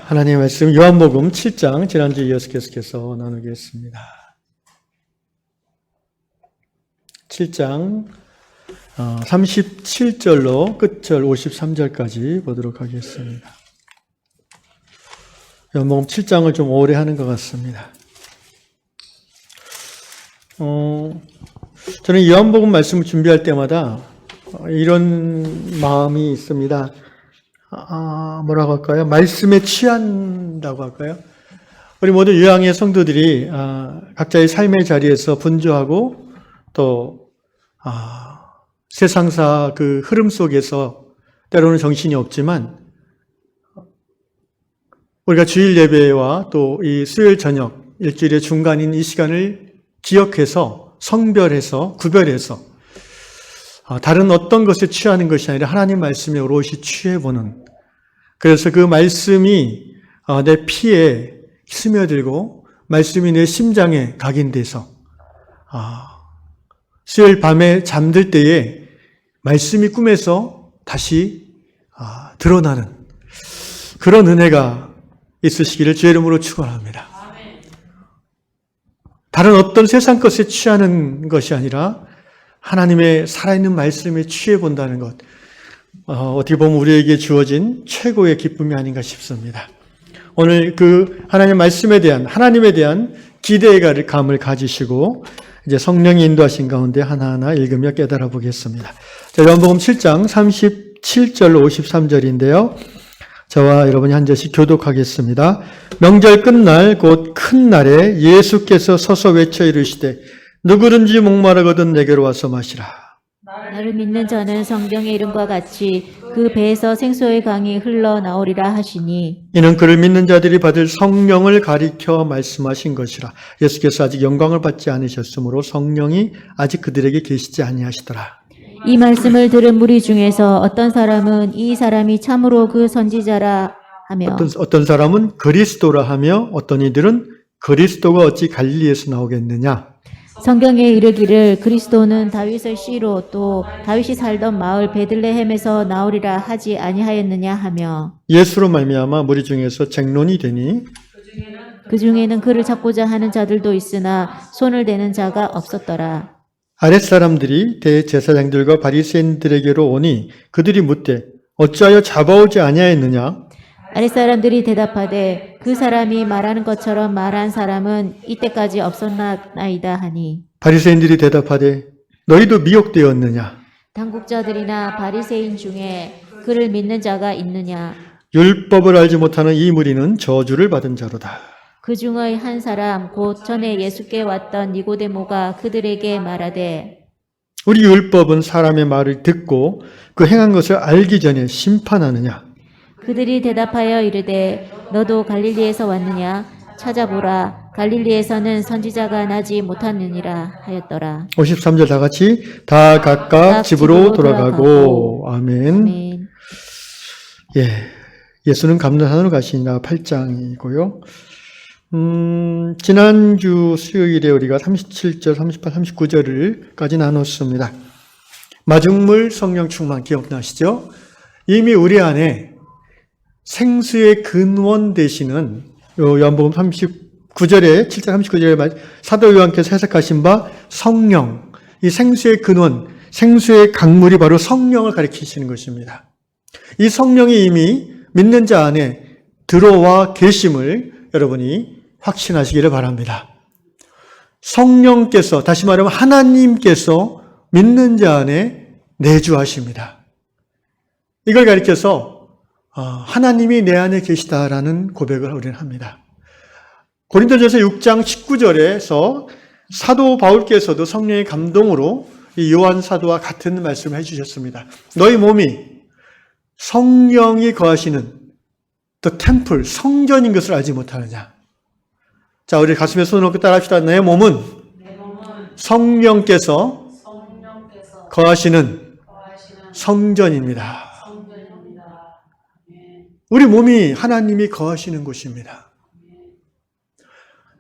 하나님의 말씀 요한복음 7장 지난주에 이어서 계속해서 나누겠습니다. 7장 37절로 끝절 53절까지 보도록 하겠습니다. 요한복음 7장을 좀 오래 하는 것 같습니다. 저는 요한복음 말씀을 준비할 때마다 이런 마음이 있습니다. 뭐라고 할까요? 말씀에 취한다고 할까요? 우리 모두 유양의 성도들이 각자의 삶의 자리에서 분주하고 또 세상사 그 흐름 속에서 때로는 정신이 없지만 우리가 주일 예배와 또 이 수요일 저녁 일주일의 중간인 이 시간을 기억해서 성별해서 구별해서 다른 어떤 것에 취하는 것이 아니라 하나님 말씀에 오롯이 취해보는, 그래서 그 말씀이 내 피에 스며들고 말씀이 내 심장에 각인돼서 수요일 밤에 잠들 때에 말씀이 꿈에서 다시 드러나는 그런 은혜가 있으시기를 주의 이름으로 축원합니다. 다른 어떤 세상 것에 취하는 것이 아니라 하나님의 살아있는 말씀에 취해본다는 것, 어떻게 보면 우리에게 주어진 최고의 기쁨이 아닌가 싶습니다. 오늘 그 하나님의 말씀에 대한, 하나님에 대한 기대감을 가지시고 이제 성령이 인도하신 가운데 하나하나 읽으며 깨달아 보겠습니다. 자, 요한복음 7장 37절로 53절인데요. 저와 여러분이 한 절씩 교독하겠습니다. 명절 끝날 곧 큰 날에 예수께서 서서 외쳐 이르시되 누구든지 목마르거든 내게로 와서 마시라. 나를 믿는 자는 성경의 이름과 같이 그 배에서 생수의 강이 흘러나오리라 하시니, 이는 그를 믿는 자들이 받을 성령을 가리켜 말씀하신 것이라. 예수께서 아직 영광을 받지 않으셨으므로 성령이 아직 그들에게 계시지 아니하시더라. 이 말씀을 들은 무리 중에서 어떤 사람은 이 사람이 참으로 그 선지자라 하며, 어떤 사람은 그리스도라 하며 어떤 이들은 그리스도가 어찌 갈릴리에서 나오겠느냐. 성경에 이르기를 그리스도는 다윗의 씨로 또 다윗이 살던 마을 베들레헴에서 나오리라 하지 아니하였느냐 하며, 예수로 말미암아 무리 중에서 쟁론이 되니 그 중에는 그를 찾고자 하는 자들도 있으나 손을 대는 자가 없었더라. 아랫사람들이 대제사장들과 바리새인들에게로 오니 그들이 묻되 어찌하여 잡아오지 아니하였느냐. 아랫사람들이 대답하되 그 사람이 말하는 것처럼 말한 사람은 이때까지 없었나이다 하니, 바리새인들이 대답하되 너희도 미혹되었느냐. 당국자들이나 바리새인 중에 그를 믿는 자가 있느냐. 율법을 알지 못하는 이 무리는 저주를 받은 자로다. 그 중의 한 사람 곧 전에 예수께 왔던 니고데모가 그들에게 말하되, 우리 율법은 사람의 말을 듣고 그 행한 것을 알기 전에 심판하느냐. 그들이 대답하여 이르되 너도 갈릴리에서 왔느냐. 찾아보라. 갈릴리에서는 선지자가 나지 못하느니라 하였더라. 53절 다 같이 다 각각 집으로 돌아가고. 아멘. 아멘. 예수는 감난산으로 가시니라 8장이고요. 지난주 수요일에 우리가 37절, 38, 39절을까지 나눴습니다. 마중물 성령 충만 기억나시죠? 이미 우리 안에 생수의 근원 되시는 요한복음 39절에 7장 39절에 사도 요한께서 해석하신 바 성령, 이 생수의 근원, 생수의 강물이 바로 성령을 가리키시는 것입니다. 이 성령이 이미 믿는 자 안에 들어와 계심을 여러분이 확신하시기를 바랍니다. 성령께서, 다시 말하면 하나님께서 믿는 자 안에 내주하십니다. 이걸 가리켜서 하나님이 내 안에 계시다라는 고백을 우리는 합니다. 고린도전서 6장 19절에서 사도 바울께서도 성령의 감동으로 이 요한 사도와 같은 말씀을 해주셨습니다. 너희 몸이 성령이 거하시는 the temple, 성전인 것을 알지 못하느냐. 자, 우리 가슴에 손을 얹고 따라합시다. 내 몸은 성령께서 거하시는 성전입니다. 우리 몸이 하나님이 거하시는 곳입니다.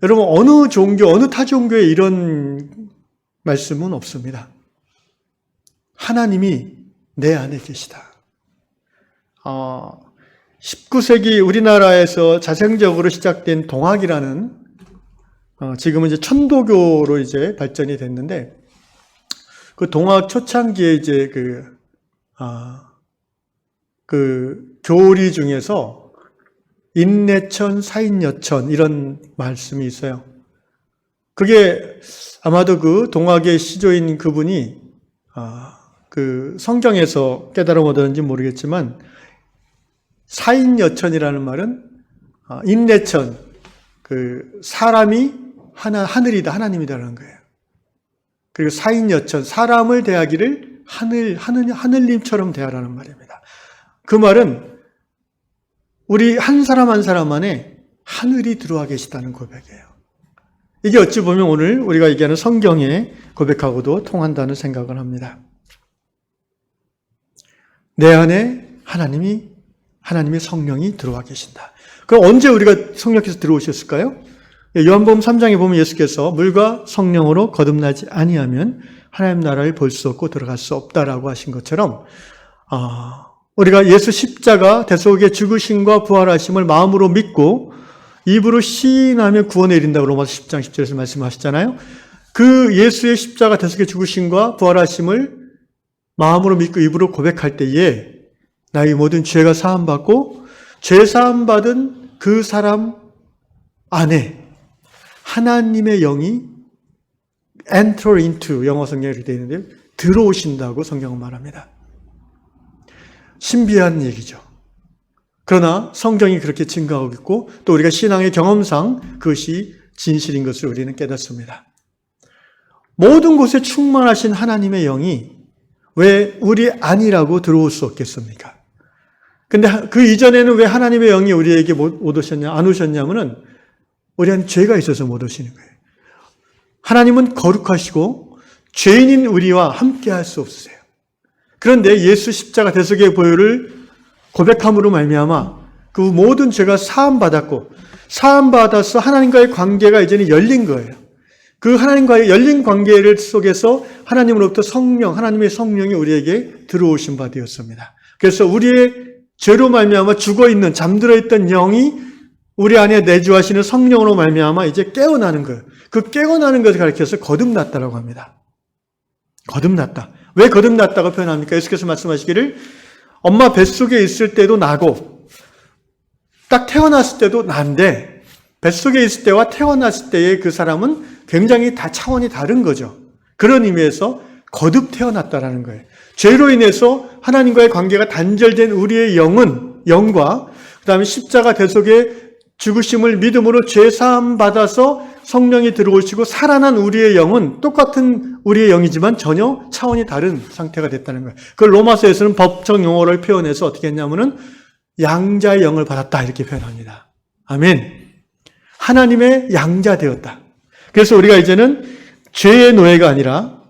여러분, 어느 종교, 어느 타 종교에 이런 말씀은 없습니다. 하나님이 내 안에 계시다. 19세기 우리나라에서 자생적으로 시작된 동학이라는 지금은 이제 천도교로 이제 발전이 됐는데 그 동학 초창기에 이제 그 교리 중에서 인내천, 사인여천 이런 말씀이 있어요. 그게 아마도 그 동학의 시조인 그분이 그 성경에서 깨달음 얻었는지 모르겠지만 사인여천이라는 말은 인내천, 그 사람이 하늘이다, 하나님이다라는 거예요. 그리고 사인여천, 사람을 대하기를 하늘님처럼 대하라는 말입니다. 그 말은 우리 한 사람 한 사람 안에 하늘이 들어와 계시다는 고백이에요. 이게 어찌 보면 오늘 우리가 얘기하는 성경의 고백하고도 통한다는 생각을 합니다. 내 안에 하나님의 성령이 들어와 계신다. 그럼 언제 우리가 성령께서 들어오셨을까요? 요한복음 3장에 보면 예수께서 물과 성령으로 거듭나지 아니하면 하나님 나라를 볼 수 없고 들어갈 수 없다라고 하신 것처럼 우리가 예수 십자가 대속의 죽으심과 부활하심을 마음으로 믿고 입으로 시인하며 구원에 이른다고 로마서 10장 10절에서 말씀하셨잖아요. 그 예수의 십자가 대속의 죽으심과 부활하심을 마음으로 믿고 입으로 고백할 때에 나의 모든 죄가 사함받고 죄 사함받은 그 사람 안에 하나님의 영이 enter into 영어 성경에 되어 있는데 들어오신다고 성경은 말합니다. 신비한 얘기죠. 그러나 성경이 그렇게 증거하고 있고 또 우리가 신앙의 경험상 그것이 진실인 것을 우리는 깨닫습니다. 모든 곳에 충만하신 하나님의 영이 왜 우리 안이라고 들어올 수 없겠습니까? 근데 그 이전에는 왜 하나님의 영이 우리에게 못 오셨냐, 안 오셨냐면은 우리 안에 죄가 있어서 못 오시는 거예요. 하나님은 거룩하시고 죄인인 우리와 함께 할 수 없으세요. 그런데 예수 십자가 대속의 보혈을 고백함으로 말미암아 그 모든 죄가 사함받았고 사함받아서 하나님과의 관계가 이제는 열린 거예요. 그 하나님과의 열린 관계를 속에서 하나님으로부터 하나님의 성령이 우리에게 들어오신 바 되었습니다. 그래서 우리의 죄로 말미암아 죽어있는 잠들어 있던 영이 우리 안에 내주하시는 성령으로 말미암아 이제 깨어나는 거예요. 그 깨어나는 것을 가리켜서 거듭났다라고 합니다. 거듭났다. 왜 거듭났다고 표현합니까? 예수께서 말씀하시기를 엄마 뱃속에 있을 때도 나고 딱 태어났을 때도 난데 뱃속에 있을 때와 태어났을 때의 그 사람은 굉장히 다 차원이 다른 거죠. 그런 의미에서 거듭 태어났다라는 거예요. 죄로 인해서 하나님과의 관계가 단절된 우리의 영과 그 다음에 십자가 대속의 죽으심을 믿음으로 죄 사함 받아서 성령이 들어오시고 살아난 우리의 영은 똑같은 우리의 영이지만 전혀 차원이 다른 상태가 됐다는 거예요. 그걸 로마서에서는 법정 용어를 표현해서 어떻게 했냐면은 양자의 영을 받았다 이렇게 표현합니다. 아멘. 하나님의 양자 되었다. 그래서 우리가 이제는 죄의 노예가 아니라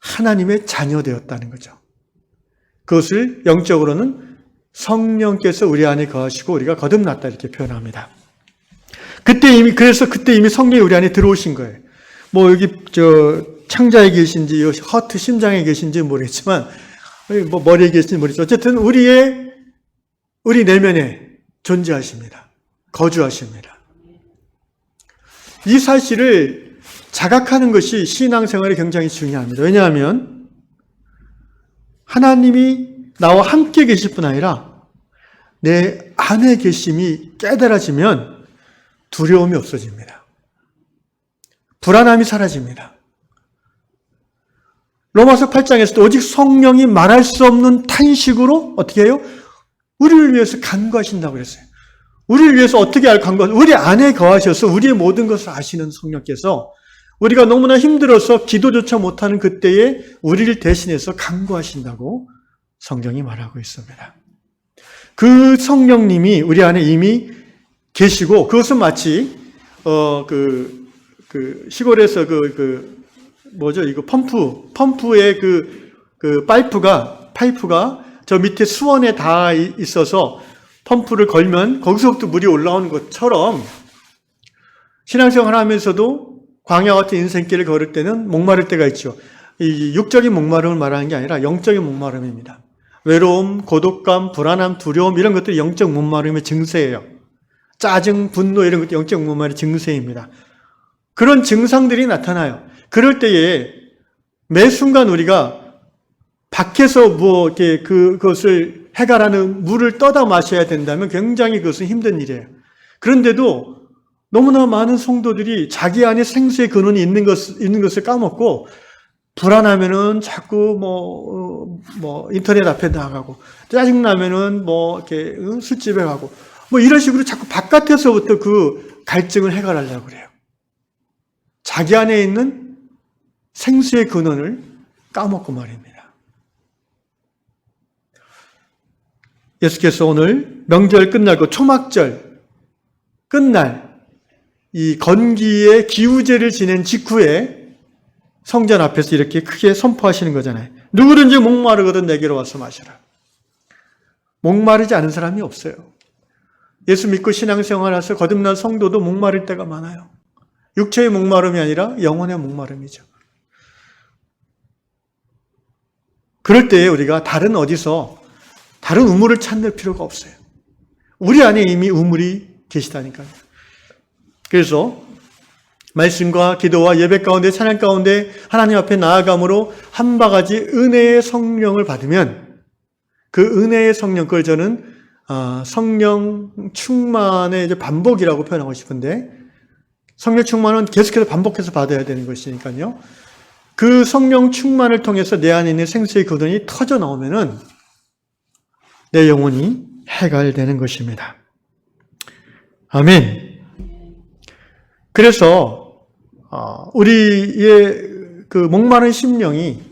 하나님의 자녀 되었다는 거죠. 그것을 영적으로는 성령께서 우리 안에 거하시고 우리가 거듭났다 이렇게 표현합니다. 그때 이미 성령이 우리 안에 들어오신 거예요. 뭐 여기 창자에 계신지 허트 심장에 계신지 모르겠지만 뭐 머리에 계신지 모르겠지만 어쨌든 우리 내면에 존재하십니다. 거주하십니다. 이 사실을 자각하는 것이 신앙생활에 굉장히 중요합니다. 왜냐하면 하나님이 나와 함께 계실 뿐 아니라 내 안에 계심이 깨달아지면 두려움이 없어집니다. 불안함이 사라집니다. 로마서 8장에서도 오직 성령이 말할 수 없는 탄식으로 어떻게 해요? 우리를 위해서 간구하신다고 그랬어요. 우리를 위해서 어떻게 간구하세요? 우리 안에 거하셔서 우리의 모든 것을 아시는 성령께서 우리가 너무나 힘들어서 기도조차 못하는 그때에 우리를 대신해서 간구하신다고 성경이 말하고 있습니다. 그 성령님이 우리 안에 이미 계시고 그것은 마치 시골에서 이거 펌프의 그 파이프가 저 밑에 수원에 닿아 있어서 펌프를 걸면 거기서부터 물이 올라오는 것처럼 신앙생활 하면서도 광야 같은 인생길을 걸을 때는 목마를 때가 있죠. 이 육적인 목마름을 말하는 게 아니라 영적인 목마름입니다. 외로움, 고독감, 불안함, 두려움 이런 것들이 영적 목마름의 증세예요. 짜증, 분노 이런 것도 영적 목마름의 증세입니다. 그런 증상들이 나타나요. 그럴 때에 매 순간 우리가 밖에서 그것을 해결하는 물을 떠다 마셔야 된다면 굉장히 그것은 힘든 일이에요. 그런데도 너무나 많은 성도들이 자기 안에 생수의 근원이 있는 것을 까먹고 불안하면은 자꾸 인터넷 앞에 나가고 짜증나면은 이렇게 술집에 가고 이런 식으로 자꾸 바깥에서부터 그 갈증을 해결하려고 그래요. 자기 안에 있는 생수의 근원을 까먹고 말입니다. 예수께서 오늘 명절 끝나고 초막절 끝날 이 건기의 기우제를 지낸 직후에 성전 앞에서 이렇게 크게 선포하시는 거잖아요. 누구든지 목마르거든 내게로 와서 마셔라. 목마르지 않은 사람이 없어요. 예수 믿고 신앙생활해서 거듭난 성도도 목마를 때가 많아요. 육체의 목마름이 아니라 영혼의 목마름이죠. 그럴 때에 우리가 다른 우물을 찾는 필요가 없어요. 우리 안에 이미 우물이 계시다니까요. 그래서 말씀과 기도와 예배 가운데 찬양 가운데 하나님 앞에 나아감으로 한 바가지 은혜의 성령을 받으면 그 은혜의 성령, 그걸 저는 성령 충만의 이제 반복이라고 표현하고 싶은데 성령 충만은 계속해서 반복해서 받아야 되는 것이니까요. 그 성령 충만을 통해서 내 안에 있는 생수의 근원이 터져 나오면은 내 영혼이 해갈되는 것입니다. 아멘. 그래서 우리의 그 목마른 심령이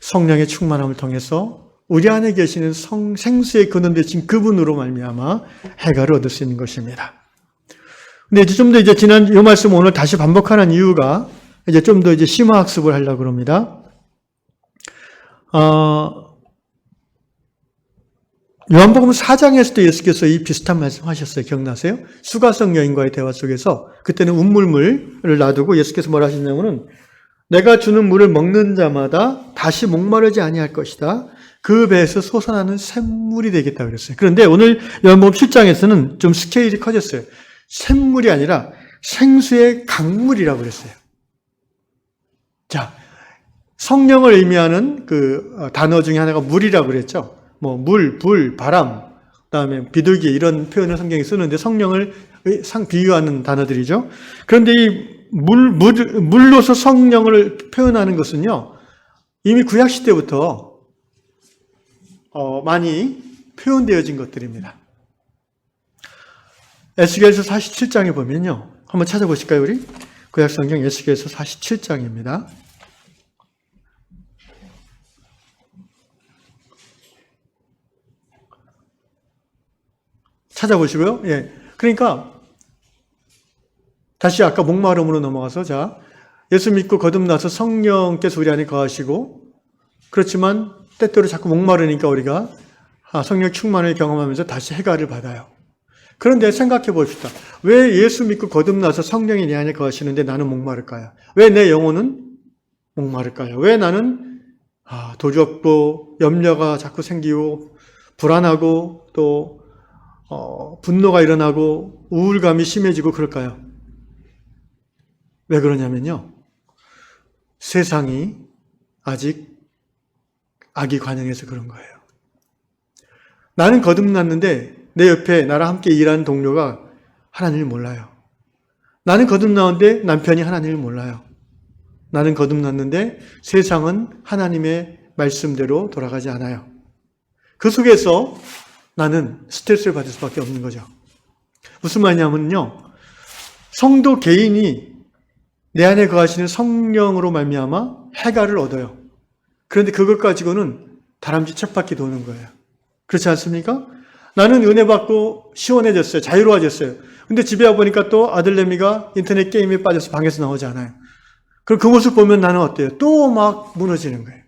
성령의 충만함을 통해서 우리 안에 계시는 생수의 근원 되신 그분으로 말미암아 해갈을 얻을 수 있는 것입니다. 근데 이제 좀 더 지난 이 말씀 오늘 다시 반복하는 이유가 이제 좀 더 심화 학습을 하려고 합니다. 요한복음 4장에서도 예수께서 이 비슷한 말씀 하셨어요. 기억나세요? 수가성 여인과의 대화 속에서 그때는 운물을 놔두고 예수께서 뭐라 하셨냐면은 내가 주는 물을 먹는 자마다 다시 목마르지 아니할 것이다. 그 배에서 솟아나는 샘물이 되겠다 그랬어요. 그런데 오늘 요한복음 7장에서는 좀 스케일이 커졌어요. 샘물이 아니라 생수의 강물이라고 그랬어요. 자, 성령을 의미하는 그 단어 중에 하나가 물이라고 그랬죠. 물, 불, 바람, 그다음에 비둘기 이런 표현을 성경에 쓰는데 성령을 비유하는 단어들이죠. 그런데 이 물로서 성령을 표현하는 것은요, 이미 구약시대부터 많이 표현되어진 것들입니다. 에스겔서 47장에 보면요. 한번 찾아보실까요, 우리? 구약성경 에스겔서 47장입니다. 찾아보시고요. 예. 그러니까 다시 아까 목마름으로 넘어가서 예수 믿고 거듭나서 성령께서 우리 안에 거하시고 그렇지만 때때로 자꾸 목마르니까 우리가 성령 충만을 경험하면서 다시 해갈을 받아요. 그런데 생각해 봅시다. 왜 예수 믿고 거듭나서 성령이 내 안에 거하시는데 나는 목마를까요? 왜 내 영혼은 목마를까요? 왜 나는 도적고 염려가 자꾸 생기고 불안하고 또 분노가 일어나고 우울감이 심해지고 그럴까요? 왜 그러냐면요. 세상이 아직 악이 관영해서 그런 거예요. 나는 거듭났는데 내 옆에 나랑 함께 일하는 동료가 하나님을 몰라요. 나는 거듭났는데 남편이 하나님을 몰라요. 나는 거듭났는데 세상은 하나님의 말씀대로 돌아가지 않아요. 그 속에서 나는 스트레스를 받을 수밖에 없는 거죠. 무슨 말이냐면요. 성도 개인이 내 안에 거하시는 성령으로 말미암아 해갈을 얻어요. 그런데 그것 가지고는 다람쥐 쳇바퀴 도는 거예요. 그렇지 않습니까? 나는 은혜 받고 시원해졌어요. 자유로워졌어요. 근데 집에 와보니까 또 아들내미가 인터넷 게임에 빠져서 방에서 나오지 않아요. 그럼 그 모습 보면 나는 어때요? 또 막 무너지는 거예요.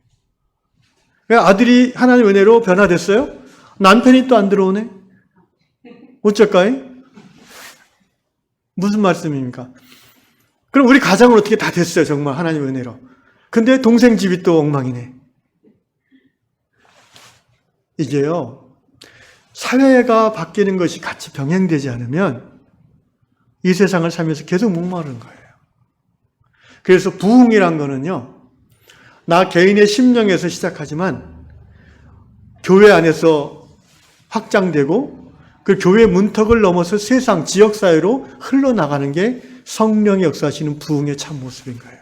그러니까 아들이 하나님의 은혜로 변화됐어요? 남편이 또 안 들어오네? 어쩔까요? 무슨 말씀입니까? 그럼 우리 가정은 어떻게 다 됐어요, 정말 하나님의 은혜로. 근데 동생 집이 또 엉망이네. 이게요, 사회가 바뀌는 것이 같이 병행되지 않으면 이 세상을 살면서 계속 목마른 거예요. 그래서 부흥이란 거는요, 나 개인의 심령에서 시작하지만 교회 안에서 확장되고 그 교회 문턱을 넘어서 세상, 지역사회로 흘러나가는 게 성령이 역사하시는 부흥의 참 모습인 거예요.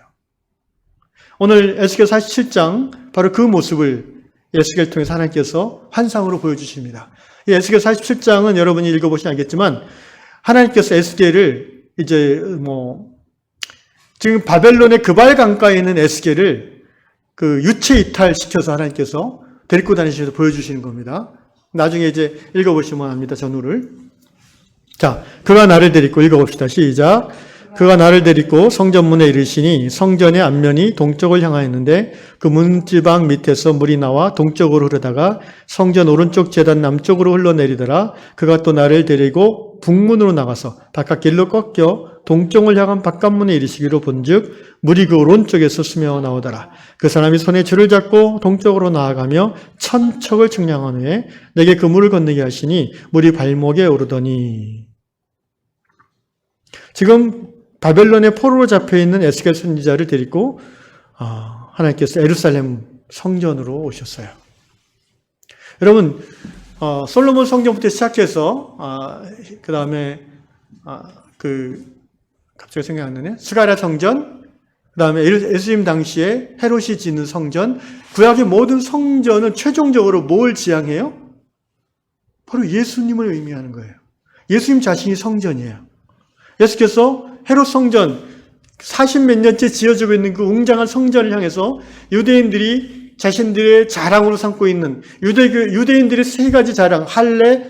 오늘 에스겔 47장, 바로 그 모습을 에스겔을 통해서 하나님께서 환상으로 보여주십니다. 이 에스겔 47장은 여러분이 읽어보시면 알겠지만, 하나님께서 에스겔을 지금 바벨론의 그발 강가에 있는 에스겔을 그 유체 이탈시켜서 하나님께서 데리고 다니시면서 보여주시는 겁니다. 나중에 이제 읽어보시면 합니다. 전후를. 자, 그가 나를 데리고 읽어봅시다. 시작. 그가 나를 데리고 성전문에 이르시니 성전의 앞면이 동쪽을 향하였는데 그 문지방 밑에서 물이 나와 동쪽으로 흐르다가 성전 오른쪽 제단 남쪽으로 흘러내리더라. 그가 또 나를 데리고 북문으로 나가서 바깥길로 꺾여 동쪽을 향한 바깥문에 이르시기로 본즉 물이 그 오른쪽에서 스며 나오더라. 그 사람이 손에 줄을 잡고 동쪽으로 나아가며 천척을 측량한 후에 내게 그 물을 건너게 하시니 물이 발목에 오르더니. 지금 바벨론의 포로로 잡혀있는 에스겔 선지자를 데리고 하나님께서 예루살렘 성전으로 오셨어요. 여러분, 솔로몬 성전부터 시작해서 그 다음에 갑자기 생각 안 나네. 스가랴 성전, 그 다음에 예수님 당시에 헤롯이 짓는 성전, 구약의 모든 성전은 최종적으로 뭘 지향해요? 바로 예수님을 의미하는 거예요. 예수님 자신이 성전이에요. 예수께서 헤롯 성전 40몇 년째 지어지고 있는 그 웅장한 성전을 향해서 유대인들이 자신들의 자랑으로 삼고 있는 유대인들의 세 가지 자랑, 할례,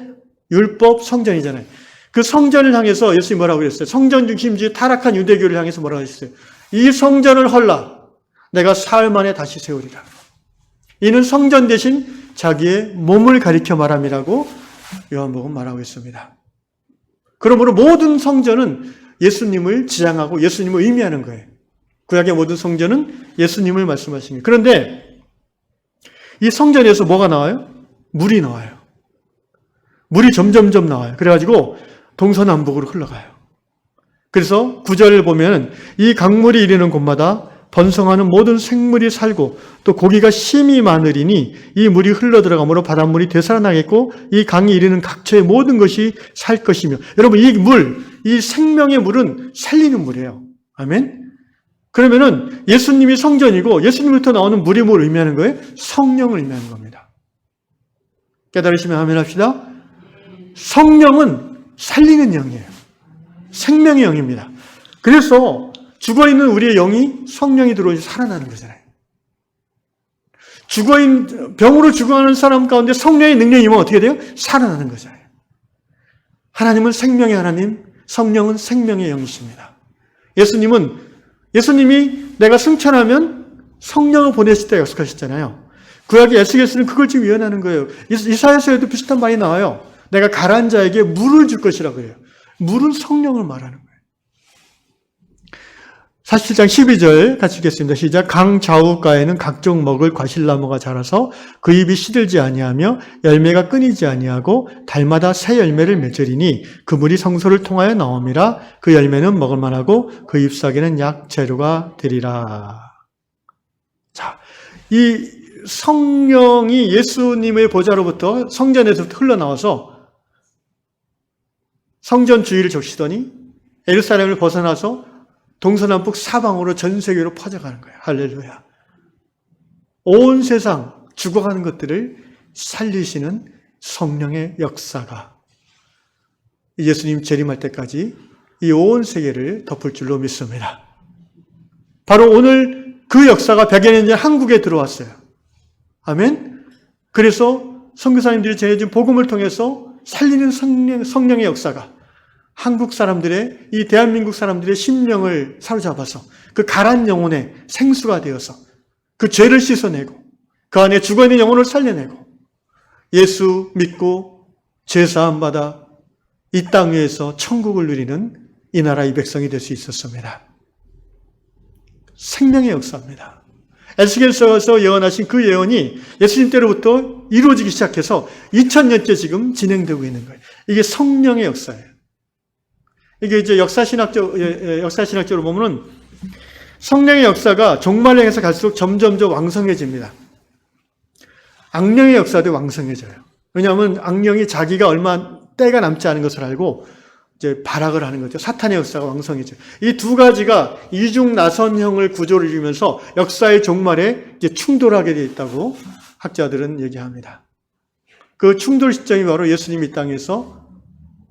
율법, 성전이잖아요. 그 성전을 향해서 예수님이 뭐라고 그랬어요? 성전 중심주의 타락한 유대교를 향해서 뭐라고 하셨어요? 이 성전을 헐라 내가 사흘 만에 다시 세우리라. 이는 성전 대신 자기의 몸을 가리켜 말함이라고 요한복음 말하고 있습니다. 그러므로 모든 성전은 예수님을 지향하고 예수님을 의미하는 거예요. 구약의 모든 성전은 예수님을 말씀하신 거예요. 그런데 이 성전에서 뭐가 나와요? 물이 나와요. 물이 점점점 나와요. 그래가지고 동서남북으로 흘러가요. 그래서 9절을 보면 이 강물이 이르는 곳마다 번성하는 모든 생물이 살고 또 고기가 심히 많으리니 이 물이 흘러들어가므로 바닷물이 되살아나겠고 이 강이 이르는 각처의 모든 것이 살 것이며. 여러분, 이 생명의 물은 살리는 물이에요. 아멘? 그러면은 예수님이 성전이고 예수님부터 나오는 물이 뭘 의미하는 거예요? 성령을 의미하는 겁니다. 깨달으시면 아멘 합시다. 성령은 살리는 영이에요. 생명의 영입니다. 그래서 죽어있는 우리의 영이 성령이 들어오니 살아나는 거잖아요. 병으로 죽어가는 사람 가운데 성령의 능력이 임하면 어떻게 돼요? 살아나는 거잖아요. 하나님은 생명의 하나님, 성령은 생명의 영이십니다. 예수님이 내가 승천하면 성령을 보내실 때 약속하셨잖아요. 구약의 에스겔서는 그걸 지금 예언하는 거예요. 이사야서에도 비슷한 말이 나와요. 내가 가라앉은 자에게 물을 줄 것이라고 해요. 물은 성령을 말하는 거예요. 47장 12절 같이 읽겠습니다. 시작. 강 좌우가에는 각종 먹을 과실나무가 자라서 그 잎이 시들지 아니하며 열매가 끊이지 아니하고 달마다 새 열매를 맺으리니 그 물이 성소를 통하여 나옴이라. 그 열매는 먹을 만하고 그 잎사귀는 약 재료가 되리라. 자, 이 성령이 예수님의 보좌로부터 성전에서부터 흘러나와서 성전 주위를 적시더니 예루살렘을 벗어나서 동서남북 사방으로 전 세계로 퍼져가는 거예요. 할렐루야. 온 세상 죽어가는 것들을 살리시는 성령의 역사가 예수님 재림할 때까지 이 온 세계를 덮을 줄로 믿습니다. 바로 오늘 그 역사가 100여 년 전 한국에 들어왔어요. 아멘. 그래서 선교사님들이 전해준 복음을 통해서 살리는 성령의 역사가 한국 사람들의, 이 대한민국 사람들의 심령을 사로잡아서 그 가란 영혼의 생수가 되어서 그 죄를 씻어내고 그 안에 죽어있는 영혼을 살려내고 예수 믿고 죄사함 받아 이 땅 위에서 천국을 누리는 이 나라의 백성이 될 수 있었습니다. 생명의 역사입니다. 에스겔서에서 예언하신 그 예언이 예수님 때로부터 이루어지기 시작해서 2000년째 지금 진행되고 있는 거예요. 이게 성령의 역사예요. 이게 이제 역사신학적으로 보면은 성령의 역사가 종말행에서 갈수록 점점 왕성해집니다. 악령의 역사도 왕성해져요. 왜냐하면 악령이 자기가 얼마 때가 남지 않은 것을 알고 이제 발악을 하는 거죠. 사탄의 역사가 왕성해져요. 이 두 가지가 이중나선형을 구조를 이루면서 역사의 종말에 이제 충돌하게 되어 있다고 학자들은 얘기합니다. 그 충돌 시점이 바로 예수님이 이 땅에서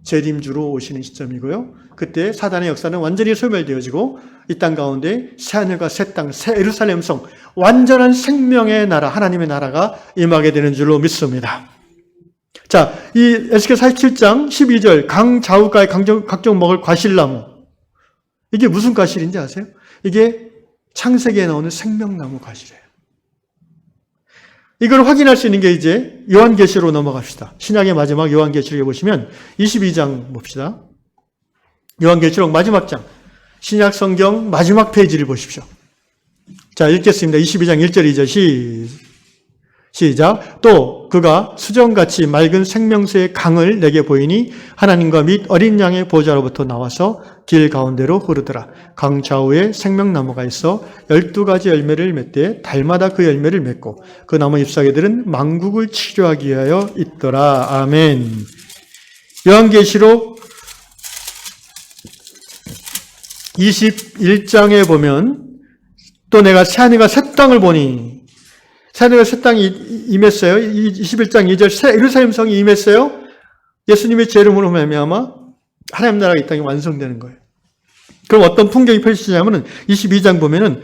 재림주로 오시는 시점이고요. 그때 사단의 역사는 완전히 소멸되어지고 이 땅 가운데 새하늘과 새 땅, 새 예루살렘 성, 완전한 생명의 나라, 하나님의 나라가 임하게 되는 줄로 믿습니다. 자, 이 에스겔 47장 12절 강 좌우가에 각종 먹을 과실나무, 이게 무슨 과실인지 아세요? 이게 창세기에 나오는 생명나무 과실이에요. 이걸 확인할 수 있는 게 이제 요한계시로 넘어갑시다. 신약의 마지막 요한계시록에 보시면 22장 봅시다. 요한계시록 마지막 장, 신약 성경 마지막 페이지를 보십시오. 자, 읽겠습니다. 22장 1절 2절 시작. 또 그가 수정같이 맑은 생명수의 강을 내게 보이니 하나님과 및 어린 양의 보좌로부터 나와서 길 가운데로 흐르더라. 강 좌우에 생명나무가 있어 12가지 열매를 맺되 달마다 그 열매를 맺고 그 나무 잎사귀들은 만국을 치료하기 위하여 있더라. 아멘. 요한계시록 21장에 보면 또 내가 새하늘과 새 땅을 보니, 새하늘과 새 땅이 임했어요. 21장 2절 새 예루살렘 성이 임했어요. 예수님의 제 이름으로 말미암아 하나님 나라가 이 땅에 완성되는 거예요. 그럼 어떤 풍경이 펼쳐지냐면은 22장 보면은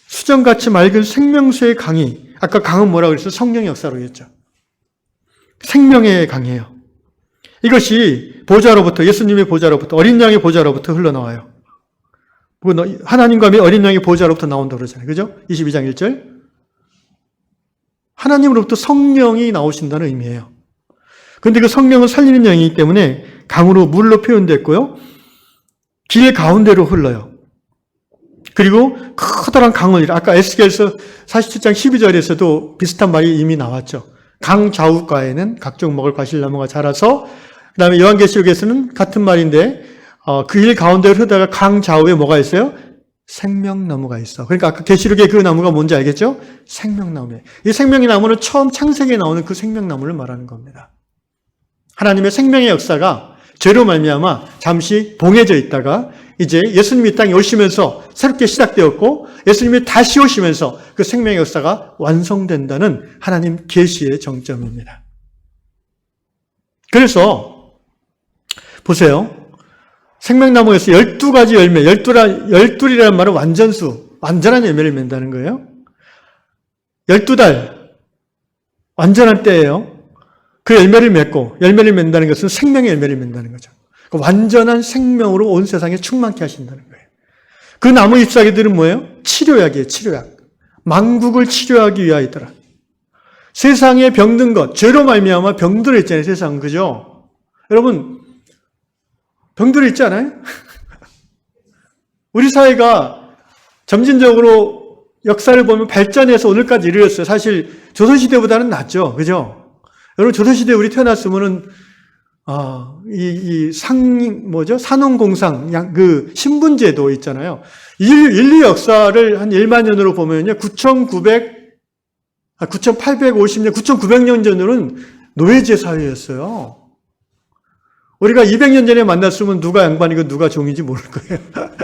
수정같이 맑은 생명수의 강이, 아까 강은 뭐라고 그랬어요? 성령의 역사로 했죠. 생명의 강이에요. 이것이 보좌로부터, 예수님의 보좌로부터, 어린 양의 보좌로부터 흘러나와요. 하나님과 및 어린 양의 보좌로부터 나온다고 그러잖아요. 그죠? 22장 1절. 하나님으로부터 성령이 나오신다는 의미예요. 그런데 그 성령은 살리는 영이기 때문에 강으로 물로 표현됐고요. 길 가운데로 흘러요. 그리고 커다란 강을, 아까 에스겔서 47장 12절에서도 비슷한 말이 이미 나왔죠. 강 좌우가에는 각종 먹을 과실나무가 자라서, 그 다음에 요한계시록에서는 같은 말인데 그 길 가운데로 흐르다가 강 좌우에 뭐가 있어요? 생명나무가 있어. 그러니까 아까 계시록의 그 나무가 뭔지 알겠죠? 생명나무예요. 이 생명의 나무는 처음 창세기에 나오는 그 생명나무를 말하는 겁니다. 하나님의 생명의 역사가 죄로 말미암아 잠시 봉해져 있다가 이제 예수님이 이 땅에 오시면서 새롭게 시작되었고 예수님이 다시 오시면서 그 생명의 역사가 완성된다는 하나님 계시의 정점입니다. 그래서 보세요. 생명나무에서 12가지 열매, 12이라는 말은 완전수, 완전한 열매를 맺는다는 거예요. 12달, 완전한 때예요. 그 열매를 맺고, 열매를 맺는다는 것은 생명의 열매를 맺는다는 거죠. 완전한 생명으로 온 세상에 충만케 하신다는 거예요. 그 나무 잎사귀들은 뭐예요? 치료약이에요, 치료약. 만국을 치료하기 위하이더라. 세상에 병든 것, 죄로 말미암아 병들어 있잖아요, 세상은. 그죠? 여러분, 병들어 있지 않아요? 우리 사회가 점진적으로 역사를 보면 발전해서 오늘까지 이르렀어요. 사실 조선시대보다는 낫죠. 그죠? 여러분, 조선시대에 우리 태어났으면은, 산업공상, 그 신분제도 있잖아요. 인류 역사를 한 1만 년으로 보면요. 9,850년, 9,900년 전으로는 노예제 사회였어요. 우리가 200년 전에 만났으면 누가 양반이고 누가 종인지 모를 거예요.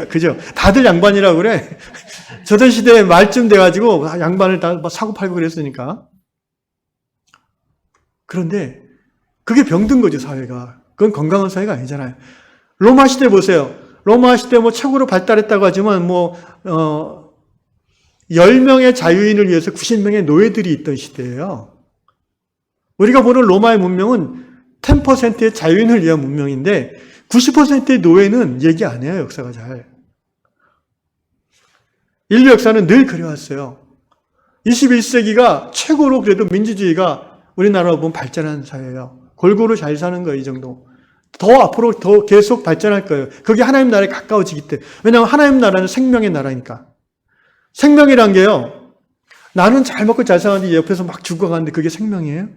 그죠? 다들 양반이라고 그래. 조선시대 말쯤 돼가지고 양반을 다 사고 팔고 그랬으니까. 그런데 그게 병든 거죠, 사회가. 그건 건강한 사회가 아니잖아요. 로마 시대 보세요. 로마 시대 최고로 발달했다고 하지만 10명의 자유인을 위해서 90명의 노예들이 있던 시대예요. 우리가 보는 로마의 문명은 10%의 자유인을 위한 문명인데 90%의 노예는 얘기 안 해요, 역사가 잘. 인류 역사는 늘 그래왔어요. 21세기가 최고로 그래도 민주주의가 우리나라로 보면 발전한 사회예요. 골고루 잘 사는 거예요, 이 정도. 더 앞으로 더 계속 발전할 거예요. 그게 하나님 나라에 가까워지기 때문에. 왜냐하면 하나님 나라는 생명의 나라니까. 생명이란 게요, 나는 잘 먹고 잘 사는데 옆에서 막 죽어가는데 그게 생명이에요?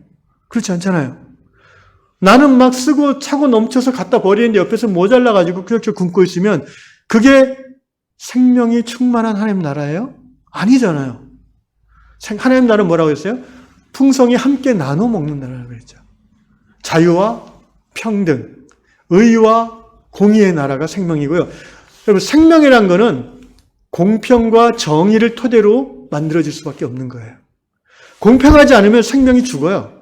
그렇지 않잖아요. 나는 막 쓰고 차고 넘쳐서 갖다 버리는데 옆에서 모자라가지고 그렇게 굶고 있으면 그게 생명이 충만한 하나님 나라예요? 아니잖아요. 하나님 나라는 뭐라고 했어요? 풍성히 함께 나눠 먹는 나라라고 그랬죠. 자유와 평등, 의와 공의의 나라가 생명이고요. 여러분, 생명이란 거는 공평과 정의를 토대로 만들어질 수밖에 없는 거예요. 공평하지 않으면 생명이 죽어요.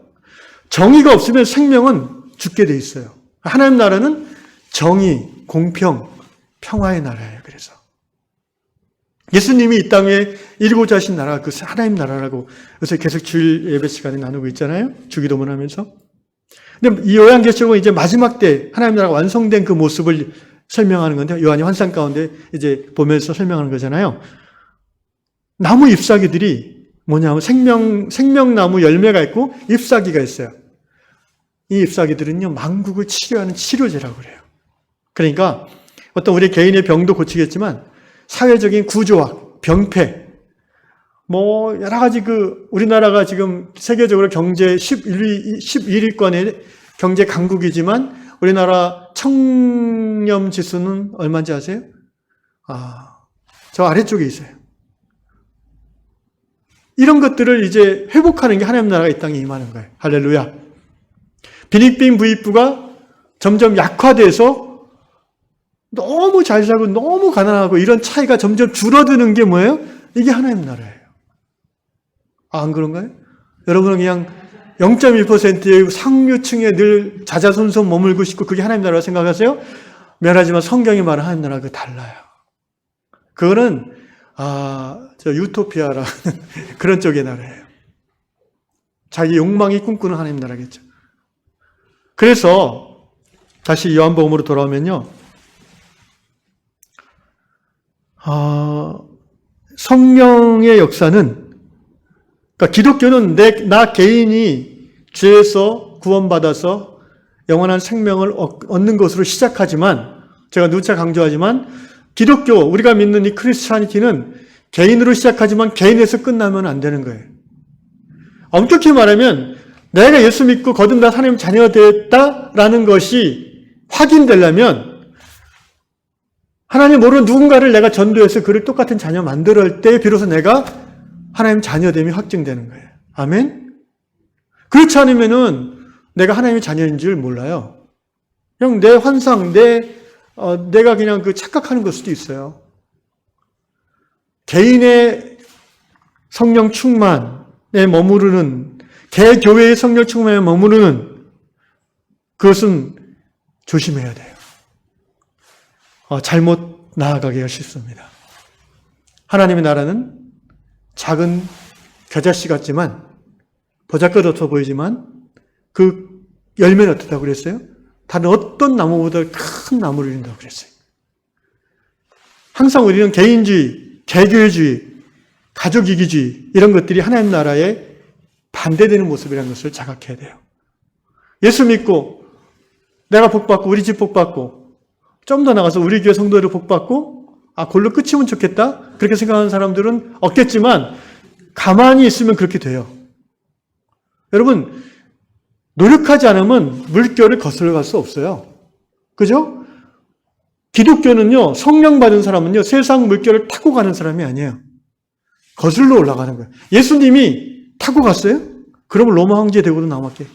정의가 없으면 생명은 죽게 돼 있어요. 하나님 나라는 정의, 공평, 평화의 나라예요. 그래서 예수님이 이 땅에 이루고자 하신 나라가 그 하나님 나라라고 요새 계속 주일 예배 시간에 나누고 있잖아요. 주기도문 하면서. 근데 이 요한계시록은 이제 마지막 때 하나님 나라가 완성된 그 모습을 설명하는 건데, 요한이 환상 가운데 이제 보면서 설명하는 거잖아요. 나무 잎사귀들이 뭐냐면 생명나무 열매가 있고 잎사귀가 있어요. 이 잎사귀들은요, 만국을 치료하는 치료제라고 그래요. 그러니까 어떤 우리 개인의 병도 고치겠지만 사회적인 구조학, 병폐, 뭐 여러 가지 우리나라가 지금 세계적으로 경제 11위권의 경제 강국이지만 우리나라 청렴 지수는 얼마인지 아세요? 저 아래쪽에 있어요. 이런 것들을 이제 회복하는 게 하나님 나라가 이 땅에 임하는 거예요. 할렐루야. 빈익빈 부익부가 점점 약화돼서 너무 잘 살고 너무 가난하고 이런 차이가 점점 줄어드는 게 뭐예요? 이게 하나님 나라예요. 안 그런가요? 여러분은 그냥 0.1%의 상류층에 늘 자자손손 머물고 싶고 그게 하나님 나라라고 생각하세요? 미안하지만 성경이 말하는 하나님 나라가 달라요. 그거는 저 유토피아라는 그런 쪽의 나라예요. 자기 욕망이 꿈꾸는 하나님 나라겠죠. 그래서 다시 요한복음으로 돌아오면요. 성령의 역사는, 그러니까 기독교는 나 개인이 죄에서 구원받아서 영원한 생명을 얻는 것으로 시작하지만, 제가 누차 강조하지만 기독교, 우리가 믿는 이 크리스찬이티는 개인으로 시작하지만 개인에서 끝나면 안 되는 거예요. 엄격히 말하면 내가 예수 믿고 거듭나 하나님 자녀가 됐다라는 것이 확인되려면 하나님 모르는 누군가를 내가 전도해서 그를 똑같은 자녀 만들어할 때 비로소 내가 하나님 자녀됨이 확증되는 거예요. 아멘? 그렇지 않으면은 내가 하나님의 자녀인 줄 몰라요. 그냥 내 환상, 내가 그냥 착각하는 걸 수도 있어요. 개인의 성령 충만에 머무르는, 개교회의 성령 충만에 머무르는 그것은 조심해야 돼요. 잘못 나아가기가 쉽습니다. 하나님의 나라는 작은 겨자씨 같지만, 보잘것없어 보이지만 그 열매는 어떻다고 그랬어요? 다른 어떤 나무보다 큰 나무를 이룬다고 그랬어요. 항상 우리는 개인주의, 개교회주의, 가족이기주의 이런 것들이 하나님 나라에 반대되는 모습이라는 것을 자각해야 돼요. 예수 믿고 내가 복받고 우리 집 복받고 좀 더 나가서 우리 교회 성도들을 복받고 그걸로 끝이면 좋겠다 그렇게 생각하는 사람들은 없겠지만 가만히 있으면 그렇게 돼요. 여러분, 노력하지 않으면 물결을 거슬러 갈 수 없어요. 그죠? 기독교는요, 성령 받은 사람은요, 세상 물결을 타고 가는 사람이 아니에요. 거슬러 올라가는 거예요. 예수님이 타고 갔어요? 그러면 로마 황제 대우로 남았게.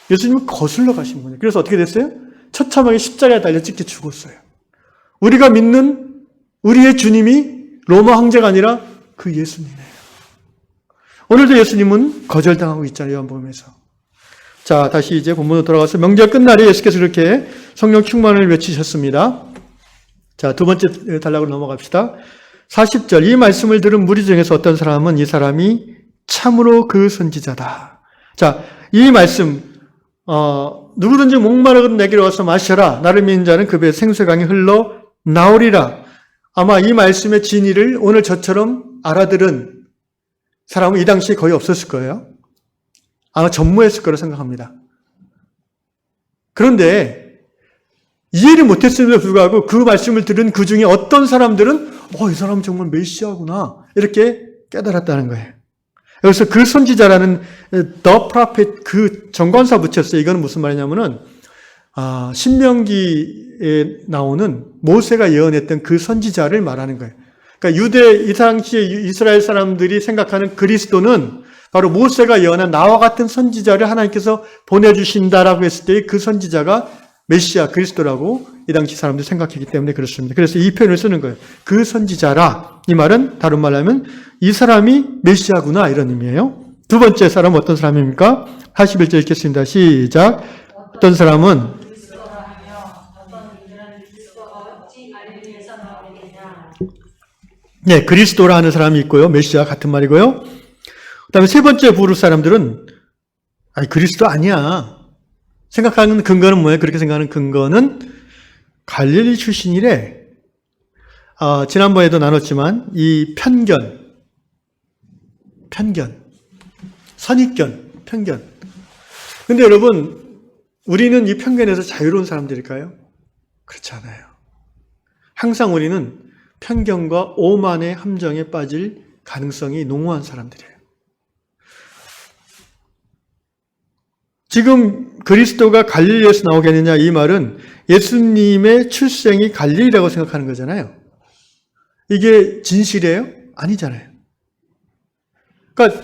예수님은 거슬러 가신 분이에요. 그래서 어떻게 됐어요? 처참하게 십자가에 달려 찍혀 죽었어요. 우리가 믿는 우리의 주님이 로마 황제가 아니라 그 예수님이에요. 오늘도 예수님은 거절당하고 있잖아요. 요한복음에서. 자, 다시 이제 본문으로 돌아가서 명절 끝날에 예수께서 그렇게 성령 충만을 외치셨습니다. 자, 두 번째 단락으로 넘어갑시다. 40절, 이 말씀을 들은 무리 중에서 어떤 사람은 이 사람이 참으로 그 선지자다. 자, 이 말씀, 누구든지 목마르거든 내게로 와서 마셔라. 나를 믿는 자는 그 배에 생수의 강이 흘러 나오리라. 아마 이 말씀의 진의를 오늘 저처럼 알아들은 사람은 이 당시에 거의 없었을 거예요. 아마 전무했을 거라 생각합니다. 그런데 이해를 못했음에도 불구하고 그 말씀을 들은 그 중에 어떤 사람들은 이 사람은 정말 메시아구나 이렇게 깨달았다는 거예요. 여기서 그 선지자라는 the prophet 그 정관사 붙였어요. 이거는 무슨 말이냐면은 신명기에 나오는 모세가 예언했던 그 선지자를 말하는 거예요. 그러니까 유대 이 당시에 이스라엘 사람들이 생각하는 그리스도는 바로 모세가 예언한 나와 같은 선지자를 하나님께서 보내주신다라고 했을 때 그 선지자가 메시아 그리스도라고 이 당시 사람들이 생각했기 때문에 그렇습니다. 그래서 이 표현을 쓰는 거예요. 그 선지자라. 이 말은 다른 말로 하면 이 사람이 메시아구나 이런 의미예요. 두 번째 사람은 어떤 사람입니까? 41절 읽겠습니다. 시작. 어떤 사람은 네, 그리스도라 하는 사람이 있고요. 메시아 같은 말이고요. 그 다음에 세 번째 부를 사람들은 아니 그리스도 아니야. 생각하는 근거는 뭐예요? 그렇게 생각하는 근거는 갈릴리 출신이래. 지난번에도 나눴지만 이 편견, 선입견, 편견. 근데 여러분 우리는 이 편견에서 자유로운 사람들일까요? 그렇지 않아요. 항상 우리는 편견과 오만의 함정에 빠질 가능성이 농후한 사람들이에요. 지금 그리스도가 갈릴리에서 나오겠느냐 이 말은 예수님의 출생이 갈릴리라고 생각하는 거잖아요. 이게 진실이에요? 아니잖아요. 그러니까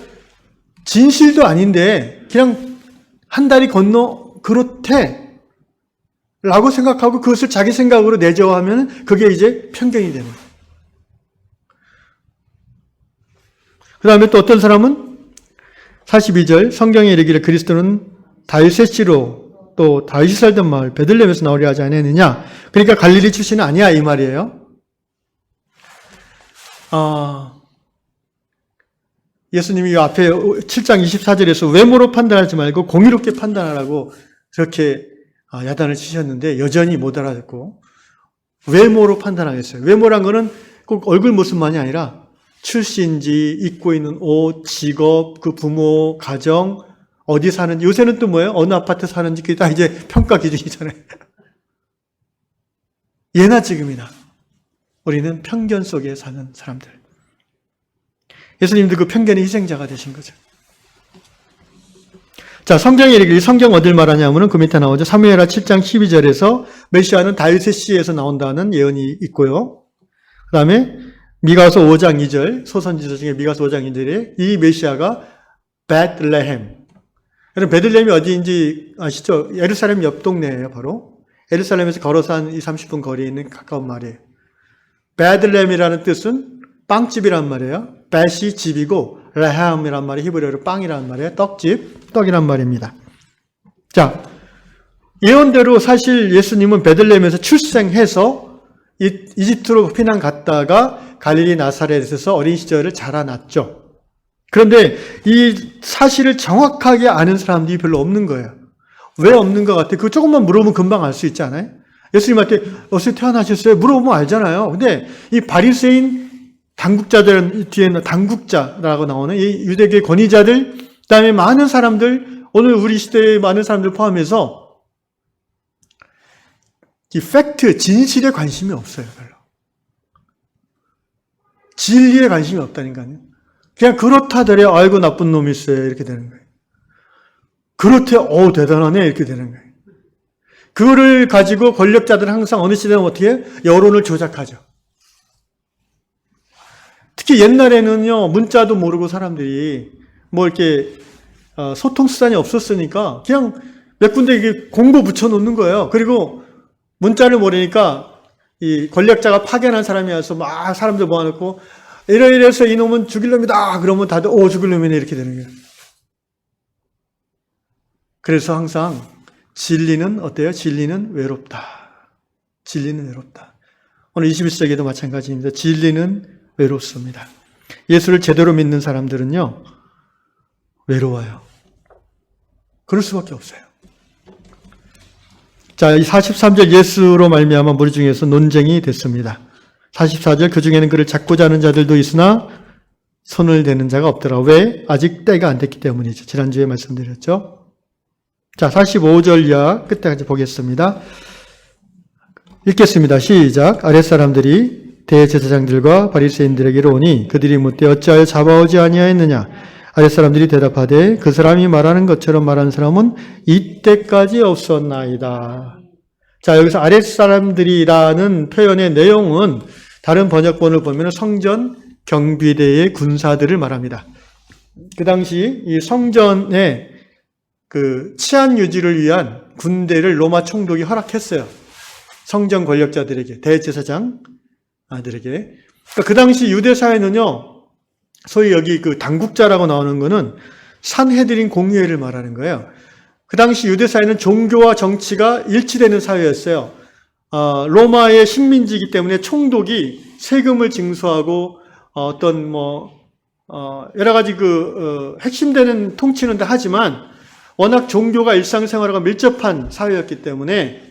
진실도 아닌데 그냥 한 다리 건너 그렇대 라고 생각하고 그것을 자기 생각으로 내재화하면 그게 이제 편견이 되는 거예요. 그 다음에 또 어떤 사람은 42절 성경에 이르기를 그리스도는 다윗의 씨로 또 다윗이 살던 마을 베들레헴에서 나오려 하지 않았느냐. 그러니까 갈릴리 출신은 아니야 이 말이에요. 예수님이 앞에 7장 24절에서 외모로 판단하지 말고 공의롭게 판단하라고 그렇게 야단을 치셨는데 여전히 못 알아듣고 외모로 판단하겠어요. 외모란 거는 꼭 얼굴 모습만이 아니라 출신지, 입고 있는 옷, 직업, 그 부모, 가정, 어디 사는지, 요새는 또 뭐예요? 어느 아파트 사는지, 그게 다 이제 평가 기준이잖아요. 예나 지금이나 우리는 편견 속에 사는 사람들. 예수님도 그 편견의 희생자가 되신 거죠. 자, 성경에 이르기를 성경 어딜 말하냐면은 그 밑에 나오죠. 사무엘하 7장 12절에서 메시아는 다윗의 씨에서 나온다는 예언이 있고요. 그 다음에 미가서 5장 2절, 소선지서 중에 미가서 5장 2절에 이 메시아가 베들레헴. 여러분, 베들레헴이 어디인지 아시죠? 예루살렘 옆 동네예요, 바로. 예루살렘에서 걸어서 한 20-30분 거리에 있는 가까운 말이에요. 베들레헴이라는 뜻은 빵집이란 말이에요. 벳이 집이고, 레함이란 말이 히브리어로 빵이란 말이에요. 떡집, 떡이란 말입니다. 자, 예언대로 사실 예수님은 베들레헴에서 출생해서 이집트로 피난 갔다가 갈릴리 나사렛에서 어린 시절을 자라났죠. 그런데 이 사실을 정확하게 아는 사람들이 별로 없는 거예요. 왜 없는 것 같아요? 그거 조금만 물어보면 금방 알 수 있지 않아요? 예수님한테 어디서 태어나셨어요? 물어보면 알잖아요. 근데 이 바리새인 당국자들, 뒤에는 당국자라고 나오는 이 유대계 권위자들, 그 다음에 많은 사람들, 오늘 우리 시대의 많은 사람들 포함해서 이 팩트, 진실에 관심이 없어요, 별로. 진리에 관심이 없다니까요. 그냥 그렇다더래, 아이고, 나쁜 놈이 있어요. 이렇게 되는 거예요. 그렇대, 대단하네. 이렇게 되는 거예요. 그거를 가지고 권력자들은 항상 어느 시대는 어떻게 해요? 여론을 조작하죠. 특히 옛날에는요, 문자도 모르고 사람들이 뭐 이렇게 소통수단이 없었으니까 그냥 몇 군데 이게 공고 붙여놓는 거예요. 그리고 문자를 모르니까 이 권력자가 파견한 사람이 와서 막 사람들 모아놓고 이래서 이놈은 죽일 놈이다. 그러면 다들 죽일 놈이네 이렇게 되는 거예요. 그래서 항상 진리는 어때요? 진리는 외롭다. 진리는 외롭다. 오늘 21세기에도 마찬가지입니다. 진리는 외롭습니다. 예수를 제대로 믿는 사람들은요, 외로워요. 그럴 수밖에 없어요. 자, 이 43절 예수로 말미암아 무리 중에서 논쟁이 됐습니다. 44절 그 중에는 그를 잡고자 하는 자들도 있으나 손을 대는 자가 없더라. 왜? 아직 때가 안 됐기 때문이죠. 지난주에 말씀드렸죠. 자, 45절 이하 끝까지 보겠습니다. 읽겠습니다. 시작. 아랫사람들이 대제사장들과 바리새인들에게로 오니 그들이 묻되 어찌하여 잡아오지 아니하였느냐. 아랫사람들이 대답하되 그 사람이 말하는 것처럼 말한 사람은 이때까지 없었나이다. 자, 여기서 아랫사람들이라는 표현의 내용은 다른 번역본을 보면 성전 경비대의 군사들을 말합니다. 그 당시 이 성전의 그 치안 유지를 위한 군대를 로마 총독이 허락했어요. 성전 권력자들에게, 대제사장 아들에게. 그러니까 그 당시 유대 사회는요, 소위 여기 그 당국자라고 나오는 거는 산헤드린 공의회를 말하는 거예요. 그 당시 유대 사회는 종교와 정치가 일치되는 사회였어요. 로마의 식민지이기 때문에 총독이 세금을 징수하고 어떤 여러 가지 핵심되는 통치는 다 하지만 워낙 종교가 일상생활과 밀접한 사회였기 때문에